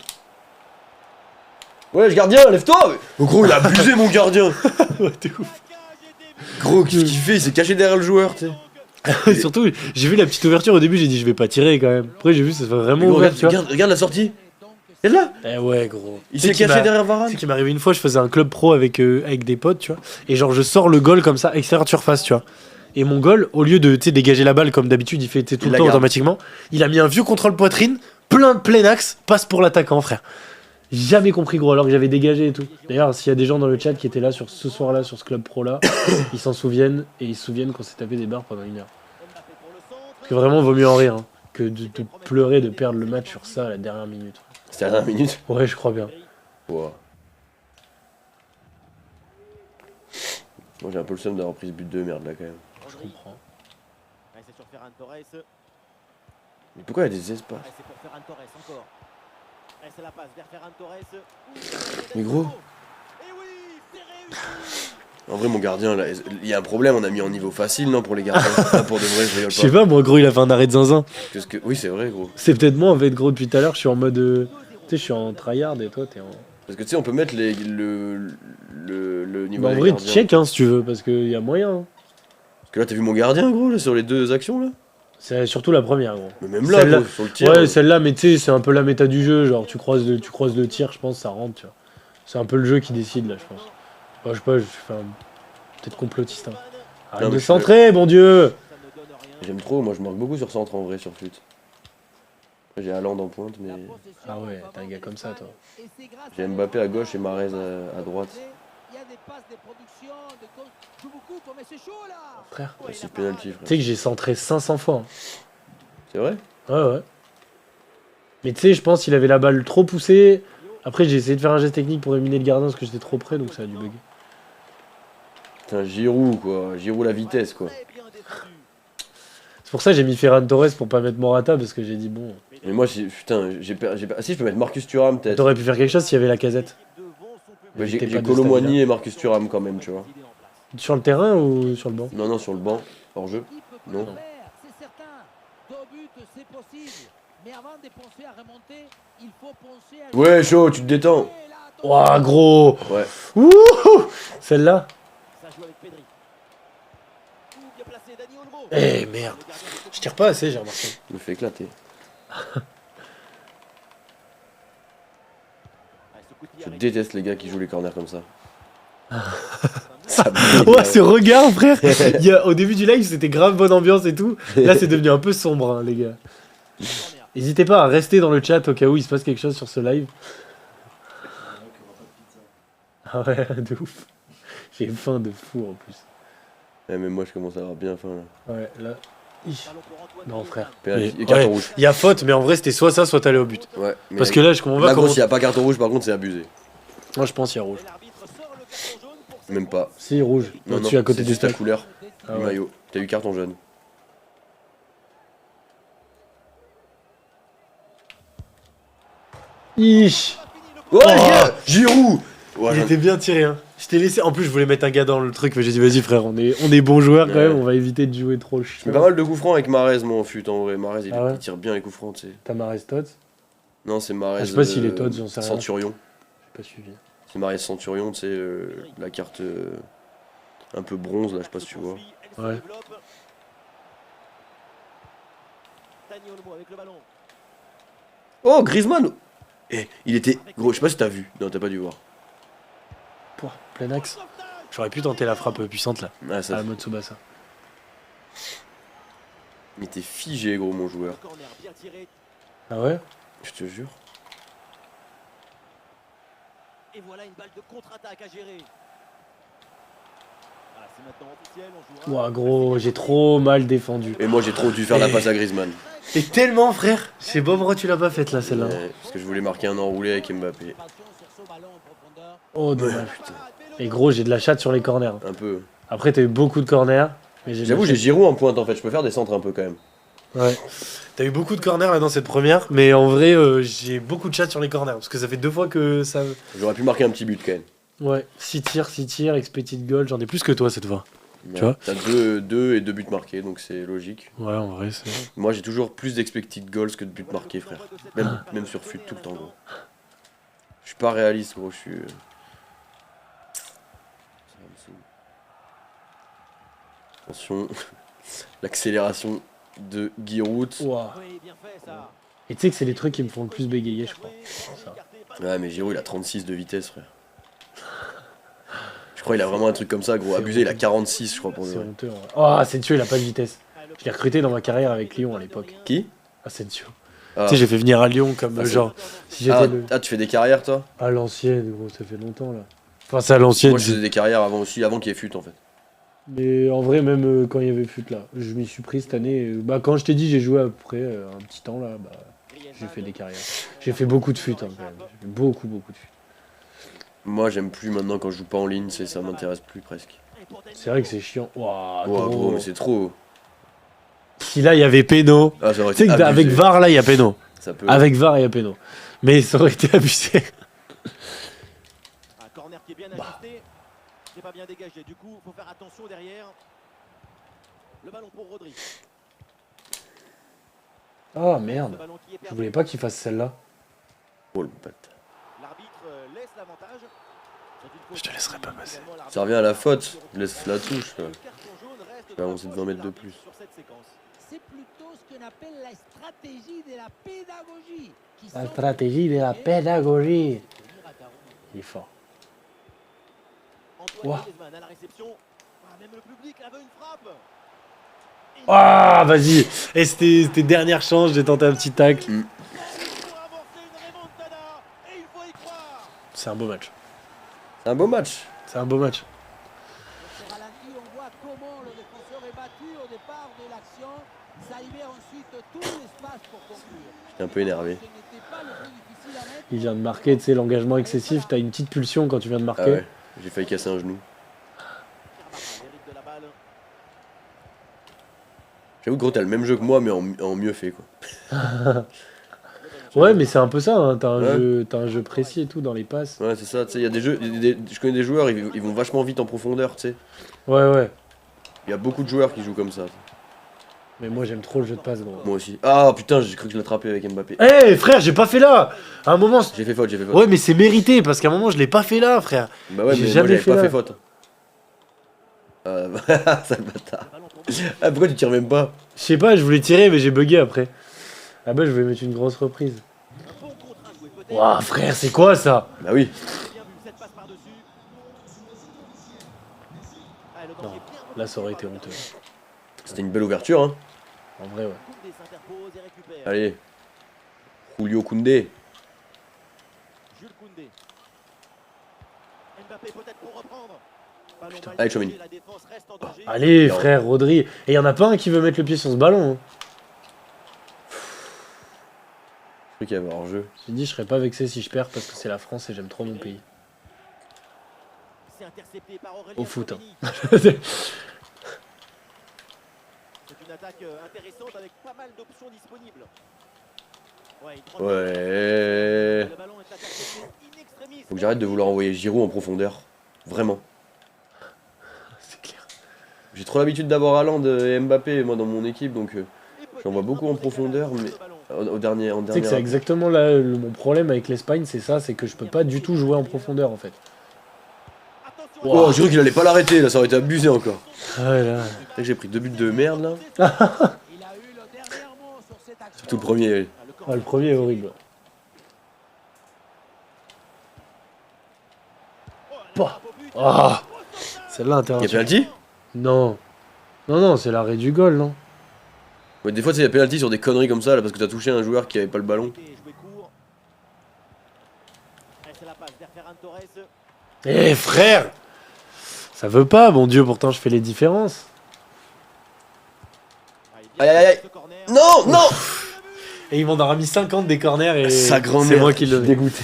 Ouais, gardien, lève-toi! Oh, gros, il a abusé, mon gardien! Ouais, t'es ouf. Gros, qu'est-ce qu'il fait? Il s'est caché derrière le joueur, tu sais. Surtout, j'ai vu la petite ouverture au début, j'ai dit je vais pas tirer quand même. Après, j'ai vu ça se fait vraiment Gros, ouvert, regarde, tu vois. regarde la sortie! C'est là! Eh ouais, gros. Il Tu sais s'est qu'il caché m'a- derrière Tu Varane! sais qu'il m'est arrivé une fois, je faisais un club pro avec des potes, tu vois. Et genre, je sors le goal comme ça, extérieur de surface, tu vois. Et mon goal, au lieu de tu sais, dégager la balle comme d'habitude, il fait tu sais, tout Il le la temps garde. automatiquement. Il a mis un vieux contrôle poitrine, plein axe, passe pour l'attaquant, frère. Jamais compris, gros, alors que j'avais dégagé et tout. D'ailleurs, s'il y a des gens dans le chat qui étaient là sur ce soir-là, sur ce club pro-là, ils s'en souviennent et ils se souviennent qu'on s'est tapé des barres pendant 1 heure. Parce que vraiment, vaut mieux en rire hein, que de pleurer, de perdre le match sur ça à la dernière minute. C'était à la dernière minute. Ouais, je crois bien. Wow. Moi, j'ai un peu le seum d'avoir pris ce but de merde là quand même. Je comprends. C'est sur Ferran Torres. Mais pourquoi il y a des espaces? C'est pour Ferran Torres encore. C'est la passe vers Ferran Torres. Mais gros. Et oui, En vrai, mon gardien, là, il y a un problème, on a mis en niveau facile, non, pour les gardiens. Ah, pour de vrai, je rigole Je sais pas. pas, moi, gros, il a fait un arrêt de zinzin. Oui, c'est vrai, gros. C'est peut-être moi, en fait, gros, depuis tout à l'heure, je suis en mode. Tu sais, je suis en tryhard et toi, t'es en. Parce que tu sais, on peut mettre le niveau Bah, en des vrai, gardiens. check, hein, si tu veux, parce qu'il y a moyen. Hein. Parce que là, t'as vu mon gardien, gros, là, sur les 2 actions, là. C'est surtout la première, gros. Mais même là, Celle-là- gros, sur le tir. Ouais, celle-là, mais tu sais, c'est un peu la méta du jeu. Genre, tu croises le tir, je pense, ça rentre, tu vois. C'est un peu le jeu qui décide, là, je pense. Enfin, je sais pas, je suis peut-être complotiste. Hein. Arrête Non, mais de je suis centrer, bon Dieu! J'aime trop, moi, je marque beaucoup sur centre, en vrai, sur fut. Après, j'ai Haaland en pointe, mais... Ah ouais, t'es un gars comme ça, toi. J'ai Mbappé à gauche et Mahrez à droite. Il y a des passes, des productions, des causes. Joue beaucoup, mais c'est chaud là. Frère, Ah, c'est penalty, tu frère. sais que j'ai centré 500 fois. Hein. C'est vrai? Ouais, ouais. Mais tu sais, je pense qu'il avait la balle trop poussée. Après, j'ai essayé de faire un geste technique pour éliminer le gardien parce que j'étais trop près, donc ça a dû bugger. Putain, Giroud, quoi. Giroud la vitesse, quoi. C'est pour ça que j'ai mis Ferran Torres pour pas mettre Morata parce que j'ai dit bon. Mais moi, putain, Ah si, je peux mettre Marcus Thuram, peut-être. T'aurais pu faire quelque chose s'il y avait la casette. Ouais, T'es j'ai pas de Colomboigny stamina. et Marcus Thuram, quand même, tu vois. Sur le terrain ou sur le banc? Non, non, sur le banc, hors jeu. Non. C'est certain. 2 buts, c'est possible. Mais avant de penser à remonter, il faut penser à. Ouais, chaud, tu te détends. Ouah, gros! Ouais. Ouh! Celle-là? Ça joue avec Pedri. Ouh, bien placé, Dani Olmo. Eh merde! Je tire pas assez, j'ai remarqué. Il me fait éclater. Je déteste les gars qui jouent les corners comme ça. Ça m'énerve. Ouais, ce regard, frère! Au début du live, c'était grave bonne ambiance et tout. Là, c'est devenu un peu sombre, hein, les gars. N'hésitez pas à rester dans le chat au cas où il se passe quelque chose sur ce live. Ah ouais, de ouf. J'ai faim de fou en plus. Eh, mais moi, je commence à avoir bien faim, là. Ouais, là. Non, frère. Penalty- Mais- et carton ouais, rouge. il y a faute, mais en vrai, c'était soit ça, soit t'allais au but. Ouais. Mais Parce que là, je comprends pas là, gros, comment. s'il n'y a pas carton rouge, par contre, c'est abusé. Moi, je pense qu'il y a rouge. Même pas. Si, rouge. Non, Au-dessus, non, à côté c'est du juste la stack. couleur Ah du ouais. maillot. T'as eu carton jaune. Ish. Oh, les gars, Giroud. Ouais, Il j'en- était bien tiré, hein. Je t'ai laissé. En plus, je voulais mettre un gars dans le truc, mais j'ai dit, vas-y, frère, on est bons joueurs quand Ouais. même, on va éviter de jouer trop le Je chien. mets pas mal de coups francs avec Mahrez, moi, en fut, en vrai. Mahrez, Ah ouais il tire bien les coups francs, tu sais. T'as Mahrez Tots? Non, c'est Mahrez. Ah, je sais pas s'il est Tots, j'en sais rien. Centurion. J'ai pas suivi. C'est Mahrez Centurion, tu sais, la carte un peu bronze, là, je sais pas si tu vois. Ouais. Dani Olmo avec le ballon. Oh, Griezmann. Eh, il était... Gros, je sais pas si t'as vu. Non, t'as pas dû voir. Pouah, plein axe. J'aurais pu tenter la frappe puissante là, Ah, à ça... la mode Tsubasa. Il était figé, gros, mon joueur. Corner bien tiré. Ah ouais? Je te jure. Et voilà une balle de contre-attaque à gérer. Voilà, c'est maintenant officiel. On jouera. Ouah, gros, j'ai trop mal défendu. Et moi, j'ai trop dû faire la passe à Griezmann. Et tellement, frère! Je sais pas pourquoi tu l'as pas faite là, celle-là. Ouais, parce que je voulais marquer un enroulé avec Mbappé. Oh, dommage. Et gros, j'ai de la chatte sur les corners. Un peu. Après, t'as eu beaucoup de corners. Mais j'ai de la J'avoue, j'ai chatte. Giroud en pointe, en fait. Je peux faire des centres un peu, quand même. Ouais. T'as eu beaucoup de corners là dans cette première, mais en vrai, j'ai beaucoup de chat sur les corners parce que ça fait 2 fois que ça. J'aurais pu marquer un petit but, quand même. Ouais, 6 tirs, expected goal, j'en ai plus que toi cette fois. Ouais. vois T'as 2 et 2 buts marqués, donc c'est logique. Ouais, en vrai, c'est. Moi, j'ai toujours plus d'expected goals que de buts marqués, frère. Même sur fut tout le temps, gros. Je suis pas réaliste, gros. Je suis... Ça me saoule. Attention. L'accélération de Giroud. Ouah. Oui, bien fait ça. Et tu sais que c'est les trucs qui me font le plus bégayer, je crois. Ça. Ouais, mais Giroud, il a 36 de vitesse, frère. Je crois qu'il a vraiment un truc comme ça, gros. C'est Abusé, il a honteux. 46, je crois, pour le C'est vrai. honteux. Oh, Asensio, il a pas de vitesse. Je l'ai recruté dans ma carrière avec Lyon à l'époque. Qui? Asensio. Ah. Tu sais, j'ai fait venir à Lyon comme Ah, c'est- genre. Si j'étais Ah, le. ah, tu fais des carrières, toi? À l'ancienne, gros, ça fait longtemps là. Enfin, c'est à l'ancienne. Moi, je faisais des carrières avant aussi, avant qu'il y ait fut, en fait. Mais en vrai, même quand il y avait fut là, je m'y suis pris cette année. Bah, quand je t'ai dit, j'ai joué à peu près un petit temps là, bah, j'ai fait des carrières. J'ai fait beaucoup de fut, hein, quand même. J'ai fait beaucoup, beaucoup de fut. Moi, j'aime plus maintenant quand je joue pas en ligne, ça m'intéresse plus presque. C'est vrai que c'est chiant. Ouah, Oh, gros. gros, mais c'est trop. Si là, il y avait Péno. Ah, ça aurait Tu sais été qu'avec abusé. VAR, là, il y a Péno. Ça peut. Avec VAR, il y a Péno. Mais ça aurait été abusé. Un corner qui est bien Bah. ajusté. C'est pas bien dégagé. Du coup, faut faire attention derrière. Le ballon pour Rodri. Ah Ce merde. ballon qui est Je perdu. voulais pas qu'il fasse celle-là. Oh le bâtard. L'arbitre laisse l'avantage. C'est une faute Je te laisserai pas qui, passer. finalement, l'arbitre Ça revient à la a faute. retiré. Laisse la touche. Là. Le carton jaune reste Je vais dans la avancer de poche 20 mètres de l'arbitre plus. sur cette séquence. C'est plutôt ce qu'on appelle la stratégie de la pédagogie. Qui La semble stratégie de la fonctionner. pédagogie. C'est tenir à carreau. Il est fort. Antoine Ouah. Griezmann à la réception. Ah, même le public là veut une frappe. Ah, vas-y. Et c'était dernière chance, j'ai tenté un petit tacle. Pour avancer une remontada. Et il faut y croire. C'est un beau match. C'est un beau match. C'est un beau match. Sur ce ralenti, on voit comment le défenseur est battu au départ de l'action. Ça libère ensuite tout l'espace pour conclure. J'étais un peu énervé. Ce n'était pas le plus difficile à mettre. Il vient de marquer, tu sais, l'engagement excessif. T'as une petite pulsion quand tu viens de Ah marquer. ouais. J'ai failli casser un genou. L'hérite de la balle. J'avoue que gros t'as le même jeu que moi mais en mieux fait quoi. Ouais, mais c'est un peu ça. Hein. Ouais. T'as un jeu précis et tout dans les passes. Ouais c'est ça, tu sais, il y a des jeux, je connais des joueurs, ils vont vachement vite en profondeur, tu sais. Ouais, ouais. Il y a beaucoup de joueurs qui jouent comme ça. Mais moi, j'aime trop le jeu de passe, gros. Moi aussi. Ah putain, j'ai cru que je l'attrapais avec Mbappé. Eh frère, j'ai pas fait là. À un moment. J'ai fait faute, j'ai fait faute. Ouais, mais c'est mérité parce qu'à un moment, je l'ai pas fait là, frère. Bah ouais, j'ai mais moi jamais j'avais fait pas là. fait faute. Sale bâtard. Le ballon pour Ah pourquoi tu tires même pas? Je sais pas, je voulais tirer, mais j'ai bugué après. Ah bah, je vais mettre une grosse reprise. un bon contre à jouer peut-être. Waouh, frère, c'est quoi ça? Bah oui. Bien vu cette passe par-dessus. Ah, le danger Non, bien là, ça aurait été repris par honteux. C'était une belle ouverture hein. En vrai, ouais. Koundé s'interpose et récupère. Allez. Julio Koundé. Jules Koundé. Mbappé peut-être pour reprendre. Ballon mal Allez, dirigé, Tchouaméni. la défense reste en danger. Allez, Non. frère, Rodri. Et y en a pas un qui veut mettre le pied sur ce ballon. Hein. Je crois qu'il y avait hors jeu. J'ai dit, je serais pas vexé si je perds parce que c'est la France et j'aime trop mon pays. C'est intercepté par Aurélien Au foot, hein. Tchouaméni. C'est une attaque intéressante avec pas mal d'options disponibles. Ouais, il prend Ouais. le ballon est intercepté in extremis. Faut que j'arrête de vouloir envoyer Giroud en profondeur. Vraiment. C'est clair. J'ai trop l'habitude d'avoir Haaland et Mbappé moi dans mon équipe donc Et peut-être j'en vois beaucoup en un bon profondeur, décalage mais- sur le ballon. au dernier Tu sais que c'est appel. exactement là mon problème avec l'Espagne, c'est ça, c'est que je peux pas du tout jouer en profondeur en fait. Attention, Oh, j'ai cru qu'il allait pas l'arrêter là, ça aurait été abusé encore. Ah ouais, là. C'est que j'ai pris 2 buts de merde là. Il a eu le dernier mot sur cette action. Surtout le premier. Ah, le premier est horrible. Bah. Ah, celle-là Y'a intervention. penalty? Non. Non, non, c'est l'arrêt du goal, non. Ouais, des fois c'est y'a penalty sur des conneries comme ça là parce que t'as touché un joueur qui avait pas le ballon. Jouer court. Et c'est la passe vers Ferran Torres. Eh frère, ça veut pas, mon dieu, pourtant je fais les différences. Aïe, aïe, aïe. Ce corner. Non, non. Et ils m'en ont remis 50 des corners et Sa grand-mère. c'est moi qui le mets. dégoûté.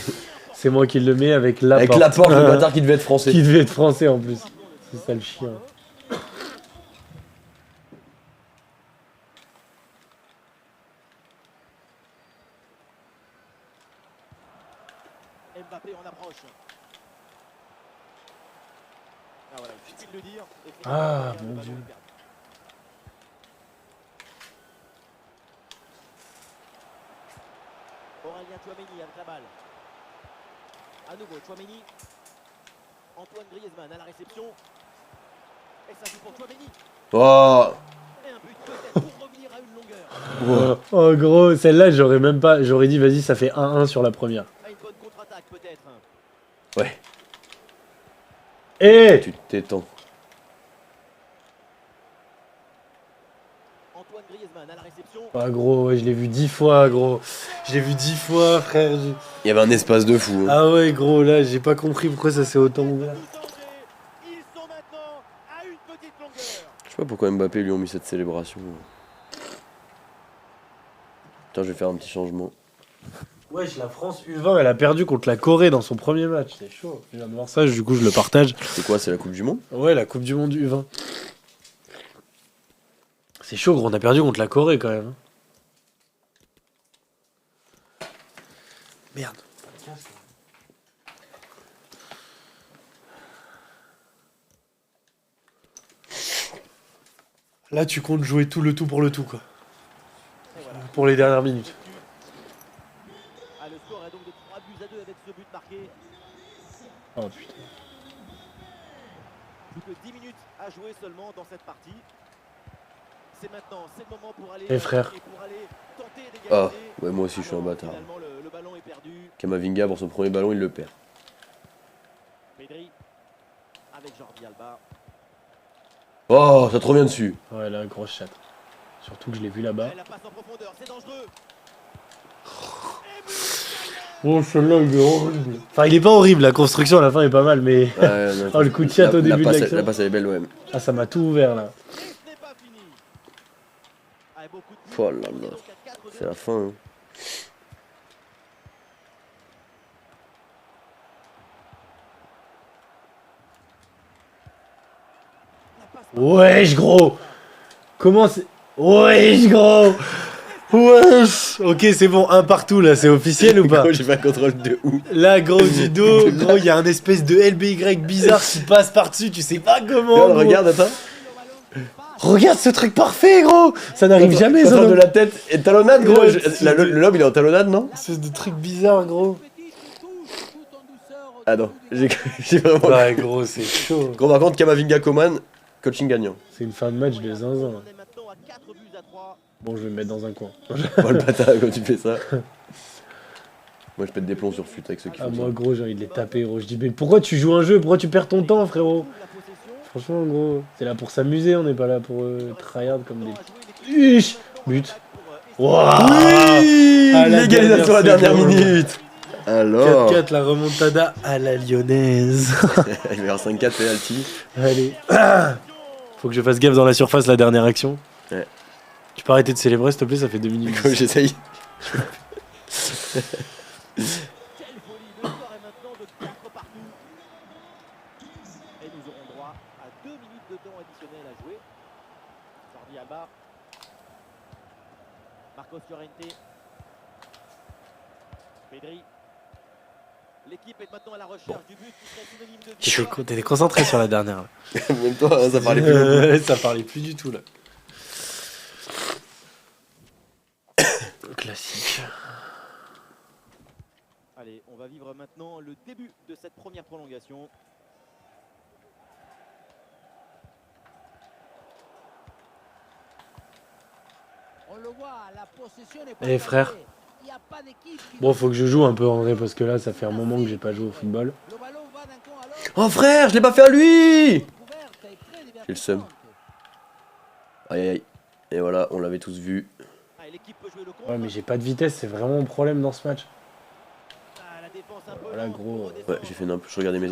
C'est moi qui le mets avec la Avec la porte, le bâtard qui devait être français. qui devait être français en plus. C'est ça le chien. Mbappé en approche. Ah voilà, il suffit de le dire. Et Ah, le mon ballon Dieu. est perdu. Aurélien Tchouaméni avec la balle. À nouveau Tchouaméni. Antoine Griezmann à la réception. Et ça joue pour Tchouaméni. Oh. Et un but peut-être pour revenir à une longueur. Oh gros, celle-là j'aurais même pas. J'aurais dit vas-y, ça fait 1-1 sur la première. À une bonne contre-attaque peut-être. Ouais, Eh tu t'étends. Antoine Griezmann à la réception. Ah gros, ouais, je l'ai vu 10 fois, gros. Je l'ai vu 10 fois, frère. Il y avait un espace de fou. Hein. Ah ouais, gros, là, j'ai pas compris pourquoi ça s'est autant ouvert. Tout danger. Ils sont maintenant à une petite longueur. Je sais pas pourquoi Mbappé lui ont mis cette célébration. Putain, je vais faire un petit changement. Wesh, la France U20, elle a perdu contre la Corée dans son premier match. C'est chaud. Je viens de voir ça, du coup, je le partage. C'est quoi, c'est la Coupe du Monde? Ouais, la Coupe du Monde U20. C'est chaud, gros, on a perdu contre la Corée quand même. Merde. Là, tu comptes jouer tout le tout pour le tout, quoi. Et voilà. Pour les dernières minutes. Ah, le score est donc de 3-2 avec ce but marqué. Oh putain. Plus que 10 minutes à jouer seulement dans cette partie. C'est maintenant, c'est le moment pour aller. Eh, frère. Et pour aller tenter d'égaliser. Ah, ouais, moi aussi je suis un Non, bâtard. finalement, le ballon est perdu. Kamavinga pour son premier ballon, il le perd. Pedri avec Jordi Alba. Oh, ça te revient dessus. Ouais, là, grosse chatte. Surtout que je l'ai vu là-bas. La passe en profondeur, c'est dangereux. Oh, celui-là, il est horrible. Enfin, il est pas horrible, la construction à la fin est pas mal, mais. Ouais, non, Oh, le coup de chatte au début de l'action. La passe elle est belle, ouais. Ah, ça m'a tout ouvert là. Et ce n'est pas fini. Avec beaucoup de buts, Oh là là. on est donc à 4-2. C'est la fin. Hein. La passe Wesh, gros. Comment c'est. Wesh, gros. Wesh. Ok, c'est bon, un partout là, c'est officiel ou pas? Gros, j'ai pas le contrôle de ouf. Là, gros, du dos, gros, il y a un espèce de LBY bizarre qui passe par-dessus, tu sais pas comment. Regarde, gros. regarde, attends. Regarde ce truc parfait, gros. Ça n'arrive jamais, ça. Attends, de la tête et talonnade, gros. Ouais, Le lobe, il est en talonnade, non? Espèce de truc bizarre, gros. Ah non, j'ai vraiment. Ouais, gros, c'est chaud. Gros, par contre, Kamavinga Coman, coaching gagnant. C'est une fin de match de zinzin. On est maintenant à 4 buts à 3. Bon, je vais me mettre dans un coin. Oh le bâtard, quand tu fais ça. Moi, je pète des plombs sur fut avec ceux qui Ah, font moi, ça. gros, j'ai envie de les taper, gros. Je dis, mais pourquoi tu joues un jeu? Pourquoi tu perds ton temps, frérot? La possession. Franchement, gros, c'est là pour s'amuser, on n'est pas là pour tryhard comme des. À jouer l'équipe. Uch But. Pour, Waouh Oui, à la l'égalisation à la dernière dernière seconde. minute. Alors, 4-4, la remontada à la lyonnaise. il va y avoir 5-4 penalty. Allez. Faut que je fasse gaffe dans la surface, la dernière action. Ouais. Tu peux arrêter de célébrer, s'il te plaît, ça fait 2 minutes. J'essaye. Quelle folie. Le score est maintenant de 4 partout. Et nous aurons droit à 2 minutes de temps additionnel à jouer. Jordi Alba. Marcos Llorente. Pedri. L'équipe est maintenant à la recherche du but qui serait synonyme de victoire. T'étais concentré sur la dernière. Là. Même toi, hein, ça parlait plus beaucoup. Ça parlait plus du tout là. Classique. Allez, on va vivre maintenant le début de cette première prolongation. On le voit, la possession n'est pas Eh, frère. gagnée. Il y a pas d'équipe qui Bon, faut que je joue un peu en vrai parce que là, ça fait un moment que j'ai pas joué au football. Le ballon va d'un camp à l'autre. Oh frère, je l'ai pas fait à lui. Couverte et très J'ai le seum. divertissante. Aïe aïe. Et voilà, on l'avait tous vu. Ah, et l'équipe peut jouer le contre. Ouais, mais j'ai pas de vitesse, c'est vraiment mon problème dans ce match. Ah, la défense un peu Voilà, lente gros. pour redescendre. Ouais, j'ai fait n'importe. Je regardais mes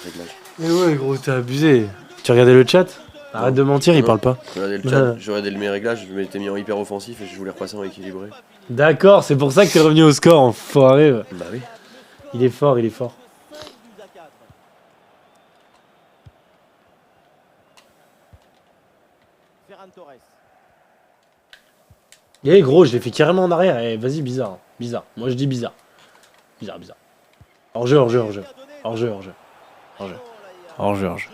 réglages. Mais ouais, gros, t'as abusé. Tu regardais le chat? Arrête de mentir, il Non. parle pas. Je regardais le chat, je regardais mes réglages, je m'étais mis en hyper offensif et je voulais repasser en équilibré. D'accord, c'est pour ça que t'es revenu au score, enfoiré. Ouais. Bah oui. Il est fort, il est fort. 5 buts à 4. Ferran Torres. Eh gros, je l'ai fait carrément en arrière. Eh, vas-y, bizarre. Bizarre. Moi, je dis bizarre. Bizarre, bizarre. Hors-jeu, hors-jeu, hors-jeu. Hors-jeu, hors-jeu. Hors-jeu. Hors-jeu, hors-jeu.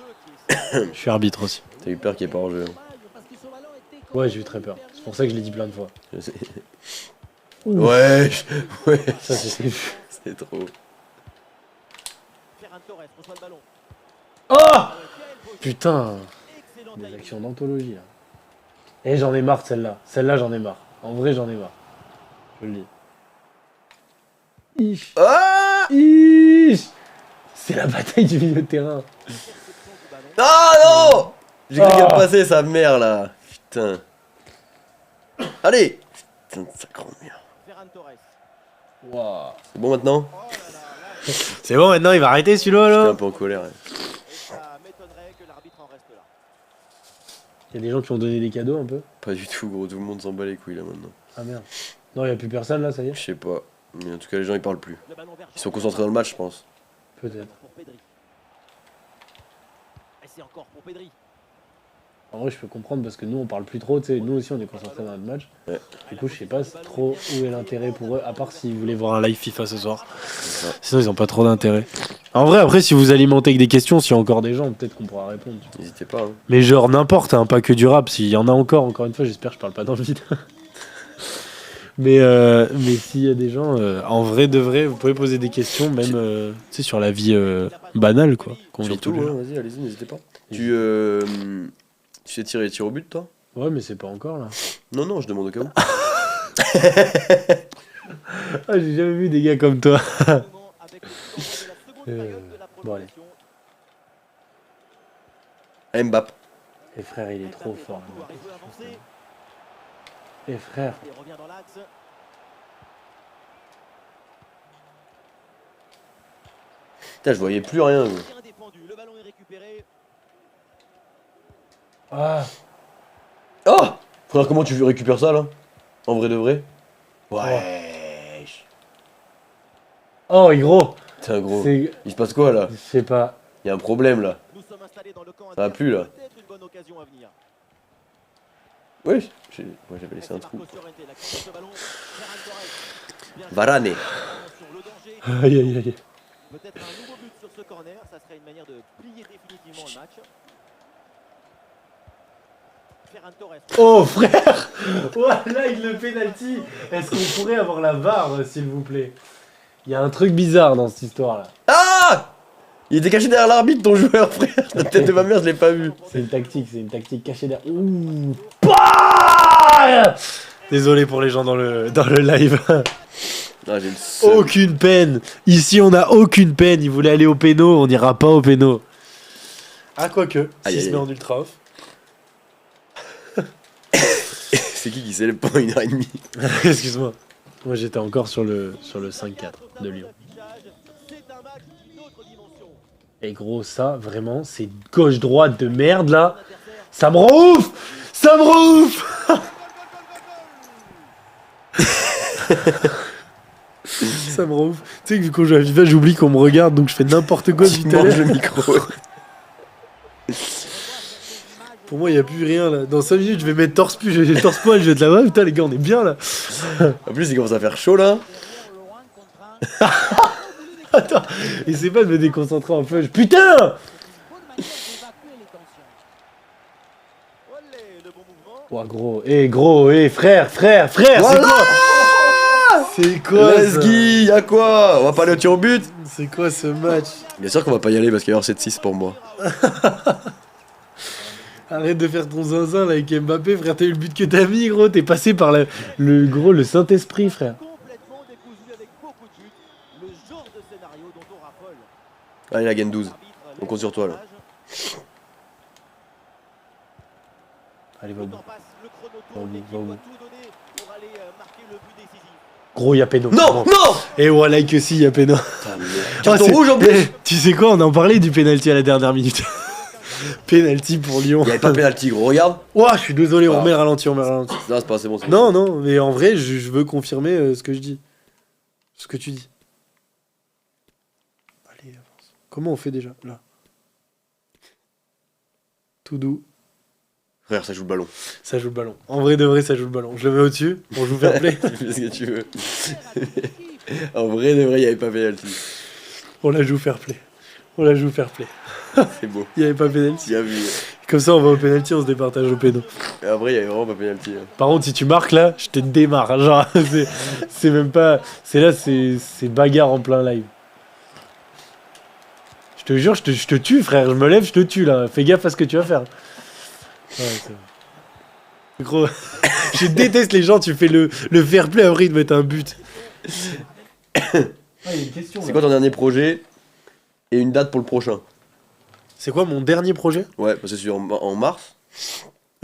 Je suis arbitre aussi. T'as eu peur qu'il n'y ait pas en jeu. Parce que ce ballon était Ouais, j'ai eu très peur. C'est pour ça que je l'ai dit plein de fois. Je sais. Ouais, ouais, Ça, c'est vu. c'est trop. Ferran Torres reçoit le ballon. Oh Quel beau Putain. excellent Des timing. actions d'anthologie, là. Eh, j'en ai marre de celle-là. Celle-là, j'en ai marre. En vrai, j'en ai marre. Je le dis. Ish. Ah Ish. C'est la bataille du milieu de terrain. Interception du ballon. Ah non. J'ai cru qu'elle Ah. passait sa mère là. Putain. Allez. Putain, ça grande merde. Ferran Torres. Wow. C'est bon maintenant? Oh là là, là, C'est bon, maintenant, il va arrêter celui-là, J'étais un là. peu en colère. Ouais. et ça m'étonnerait que l'arbitre en reste là. Il y a des gens qui ont donné des cadeaux un peu. Pas du tout, gros. Tout le monde s'en bat les couilles là maintenant. Ah merde. Non, il n'y a plus personne là, ça y est. Je sais pas. Mais en tout cas, les gens ils parlent plus. Le ballon vers Ils sont concentrés dans le match, je pense. Peut-être. pour Pedri. Et c'est encore pour Pedri. En vrai, je peux comprendre parce que nous, on parle plus trop, tu sais. Nous aussi, on est concentrés dans notre match. Ouais. Du coup, je sais pas trop où est l'intérêt pour eux, à part s'ils voulaient voir un live FIFA ce soir. Sinon, ils ont pas trop d'intérêt. En vrai, après, si vous alimentez avec des questions, s'il y a encore des gens, peut-être qu'on pourra répondre. tu vois. N'hésitez pas. Hein. Mais genre n'importe, hein, pas que du rap. S'il y en a encore une fois, j'espère que je parle pas dans le vide. Mais s'il y a des gens, en vrai de vrai, vous pouvez poser des questions, même tu sais, sur la vie banale, quoi. Qu'on vit tous Surtout, les jours. vas-y, allez-y, n'hésitez pas. Tu sais tirer les tirs au but, toi? Ouais, mais c'est pas encore là. Non, je demande au cas où. Ah, j'ai jamais vu des gars comme toi. Bon, allez. Mbappé. Et frère, il est trop fort. Et frère. Il revient dans l'axe. Putain, je voyais plus rien. Gros. Bien défendu. Le ballon est récupéré. Ah. Oh frère, comment tu récupères ça, là? En vrai de vrai? Ouais. Oh, gros. Putain, gros. C'est. Il se passe quoi, là? Je sais pas. Il y a un problème, là. Nous sommes installés dans le camp. Ça va plus, là. Peut-être une bonne occasion à venir. Oui, moi j'avais laissé un trou. Marcos Llorente, la course de ballon. Ferran Torres. Bien Varane. joué. Attention, le danger. Aïe, aïe, aïe. Peut-être un nouveau but sur ce corner. Ça serait une manière de plier définitivement le match. Ferran Torres. Oh, frère. Voilà, il le penalty. Est-ce qu'on pourrait avoir la VAR, s'il vous plaît? Il y a un truc bizarre dans cette histoire-là. Ah! Il était caché derrière l'arbitre, ton joueur, frère. La tête de ma mère, je l'ai pas vu. C'est une tactique cachée derrière. Ouh. Bah. Désolé pour les gens dans le live. Ah, j'ai le seum. Aucune peine. Ici, on n'a aucune peine. Il voulait aller au péno, on n'ira pas au péno. Ah, quoique, Aïe, s'il se aïe, met aïe. en ultra off. C'est qui s'élève pendant 1h30? Excuse-moi. Moi, j'étais encore sur le 5-4 de Lyon. C'est un match d'une autre dimension. Et gros, ça, vraiment, c'est gauche-droite de merde, là. Ça me rend ouf. Ça me rend ouf. Ça me rend ouf. Tu sais que vu qu'on joue à FIFA, j'oublie qu'on me regarde, donc je fais n'importe quoi Tu depuis tout à manges l'heure. le micro. Pour moi, il n'y a plus rien, là. Dans 5 minutes, je vais mettre torse-poil, je vais être là. Ouais, putain, les gars, on est bien, là. En plus, il commence à faire chaud, là. Attends, essaie pas de me déconcentrer un peu. Putain. Bonne manière d'évacuer les tensions. Olé, le bon mouvement. Oh, gros, frère, c'est Voilà. quoi? C'est quoi Let's ça? go, y'a quoi? On va pas aller au tir au but? C'est quoi ce match? Bien sûr qu'on va pas y aller parce qu'il y a 7-6 pour moi. Arrête de faire ton zinzin là avec Mbappé, frère, t'as eu le but que t'as mis, gros, t'es passé par le Saint-Esprit, frère. Complètement décousu avec beaucoup de buts. Le genre de scénario dont on raffole. Allez, la gagne 12. L'arbitre On compte sur toi, là. Allez, va Le au bout. temps passe, le chrono Va au tourne, bout, l'équipe va au doit bout. tout donner pour aller marquer le but décisif. Gros, y'a péno. Non, non! Et voilà que si, y'a péno. Putain, merde. Oh, Carton c'est- rouge en plus! Eh, tu sais quoi, on en parlait du penalty à la dernière minute. Penalty pour Lyon. Il y avait pas de pénalty, gros, regarde. Ouah, je suis désolé, on Ah. remet le ralenti, Non, c'est pas assez bon. c'est bon. Non, mais en vrai, je veux confirmer ce que je dis. Ce que tu dis. Allez, avance. Comment on fait déjà? Là. Tout doux. Frère, ça joue le ballon. Ça joue le ballon. En vrai de vrai, ça joue le ballon. Je le mets au-dessus. On joue fair play. Tu fais ce que tu veux. En vrai, de vrai, il y avait pas pénalty. On la joue fair play. On la joue fair play. C'est beau. Il n'y avait pas penalty. Bien vu. Comme ça, on va au penalty, on se départage au péno. Et en vrai, il y avait vraiment pas pénalty. hein. Par contre, si tu marques là, je te démarre. Genre, c'est même pas. C'est bagarre en plein live. Je te jure, je te tue, frère. Je me lève, je te tue là. Fais gaffe à ce que tu vas faire. Ouais, c'est vrai. Gros, je déteste les gens, tu fais le fair play, après ils te mettent un but. Ah, il y a une question. C'est quoi ton dernier projet et une date pour le prochain? C'est quoi mon dernier projet? Ouais, parce que c'est en mars.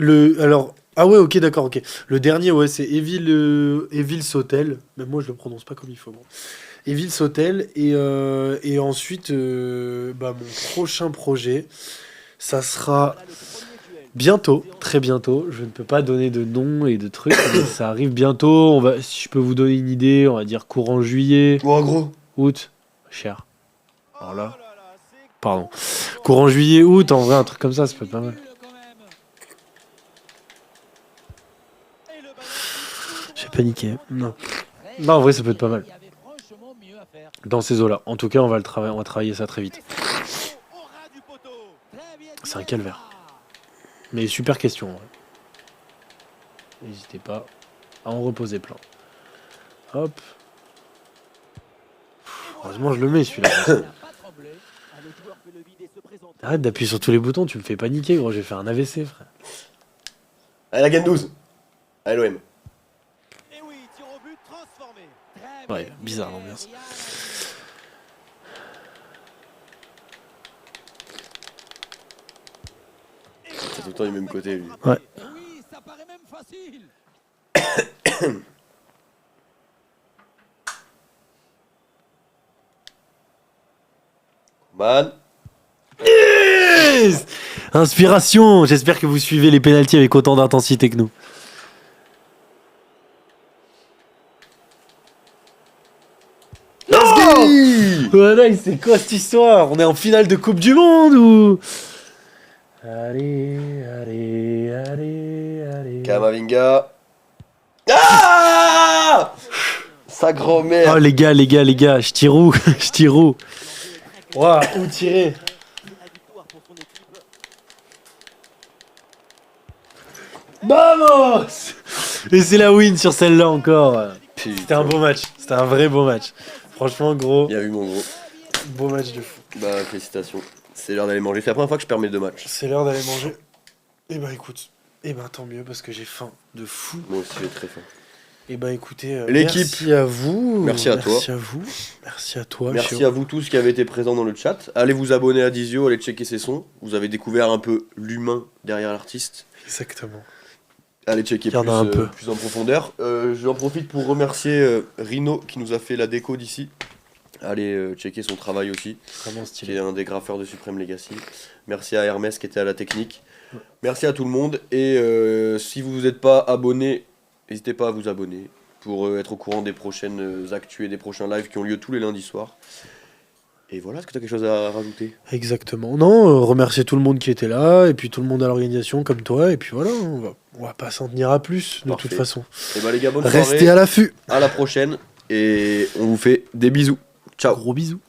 Alors, ah ouais, ok, d'accord, ok. Le dernier, ouais, c'est Evil Sautel. Même moi, je le prononce pas comme il faut. Bon. Evil Sautel. Et ensuite, mon prochain projet, ça sera bientôt, très bientôt. Je ne peux pas donner de nom et de trucs, mais ça arrive bientôt. Si je peux vous donner une idée, on va dire courant juillet, Oh, gros. août. Cher. Alors là, pardon. Courant juillet, août, en vrai, un truc comme ça peut être pas mal. paniquer. Non. Non, en vrai, ça peut être pas mal. Il y avait franchement mieux à faire. Dans ces eaux-là. En tout cas, on va travailler ça très vite. Au ras du poteau. Très bien C'est un tiré, calvaire. ça. Mais super question. Ouais. N'hésitez pas à en reposer plein. Hop. Heureusement, je le mets celui-là. Il n'a pas tremblé. Ah, le joueur peut le vide et se présenter. Arrête d'appuyer sur tous les boutons, tu me fais paniquer, gros. J'ai fait un AVC, frère. Allez, la gagne 12. Allez, l'OM. Et oui, tir au but transformé. Très bien Ouais, tiré, bizarre l'ambiance. Ryan. C'est tout le temps du même côté, lui. Ouais. Et oui, ça paraît même facile. Man. Yes Inspiration. J'espère que vous suivez les pénaltys avec autant d'intensité que nous. Voilà, c'est quoi cette histoire? On est en finale de Coupe du Monde ou? Allez, allez, allez, allez. Kamavinga. Ah Sa grand-mère. Oh les gars, je tire où? Je tire où? Ouah, où tirer? La victoire pour son équipe. Vamos! Et c'est la win sur celle-là encore. C'était un Putain. beau match, c'était un vrai beau match. Franchement, gros, Bien vu, mon gros. beau match de fou. Bah, félicitations. C'est l'heure d'aller manger. C'est la première fois que je perds mes 2 matchs. C'est l'heure d'aller manger. Eh ben écoute, eh ben tant mieux parce que j'ai faim de fou. Moi aussi, j'ai très faim. Eh ben écoutez, L'équipe. merci à vous. Merci à toi. Merci à vous. Merci à toi. Merci Chio. à vous tous qui avez été présents dans le chat. Allez vous abonner à Dizio, allez checker ses sons. Vous avez découvert un peu l'humain derrière l'artiste. Exactement. Allez checker Il y en a un peu. plus en profondeur. J'en profite pour remercier Rino qui nous a fait la déco d'ici. Allez checker son travail aussi, Vraiment qui stylé. est un des graffeurs de Supreme Legacy. Merci à Hermès qui était à la technique. Merci à tout le monde. Et si vous n'êtes pas abonné, n'hésitez pas à vous abonner pour être au courant des prochaines actus et des prochains lives qui ont lieu tous les lundis soirs. Et voilà, est-ce que tu as quelque chose à rajouter? Exactement. Non, remercier tout le monde qui était là et puis tout le monde à l'organisation comme toi et puis voilà, on va pas s'en tenir à plus de Parfait. toute façon. Et bah les gars, bonne Restez soirée, à l'affût. à la prochaine et on vous fait des bisous. Ciao. Gros bisous.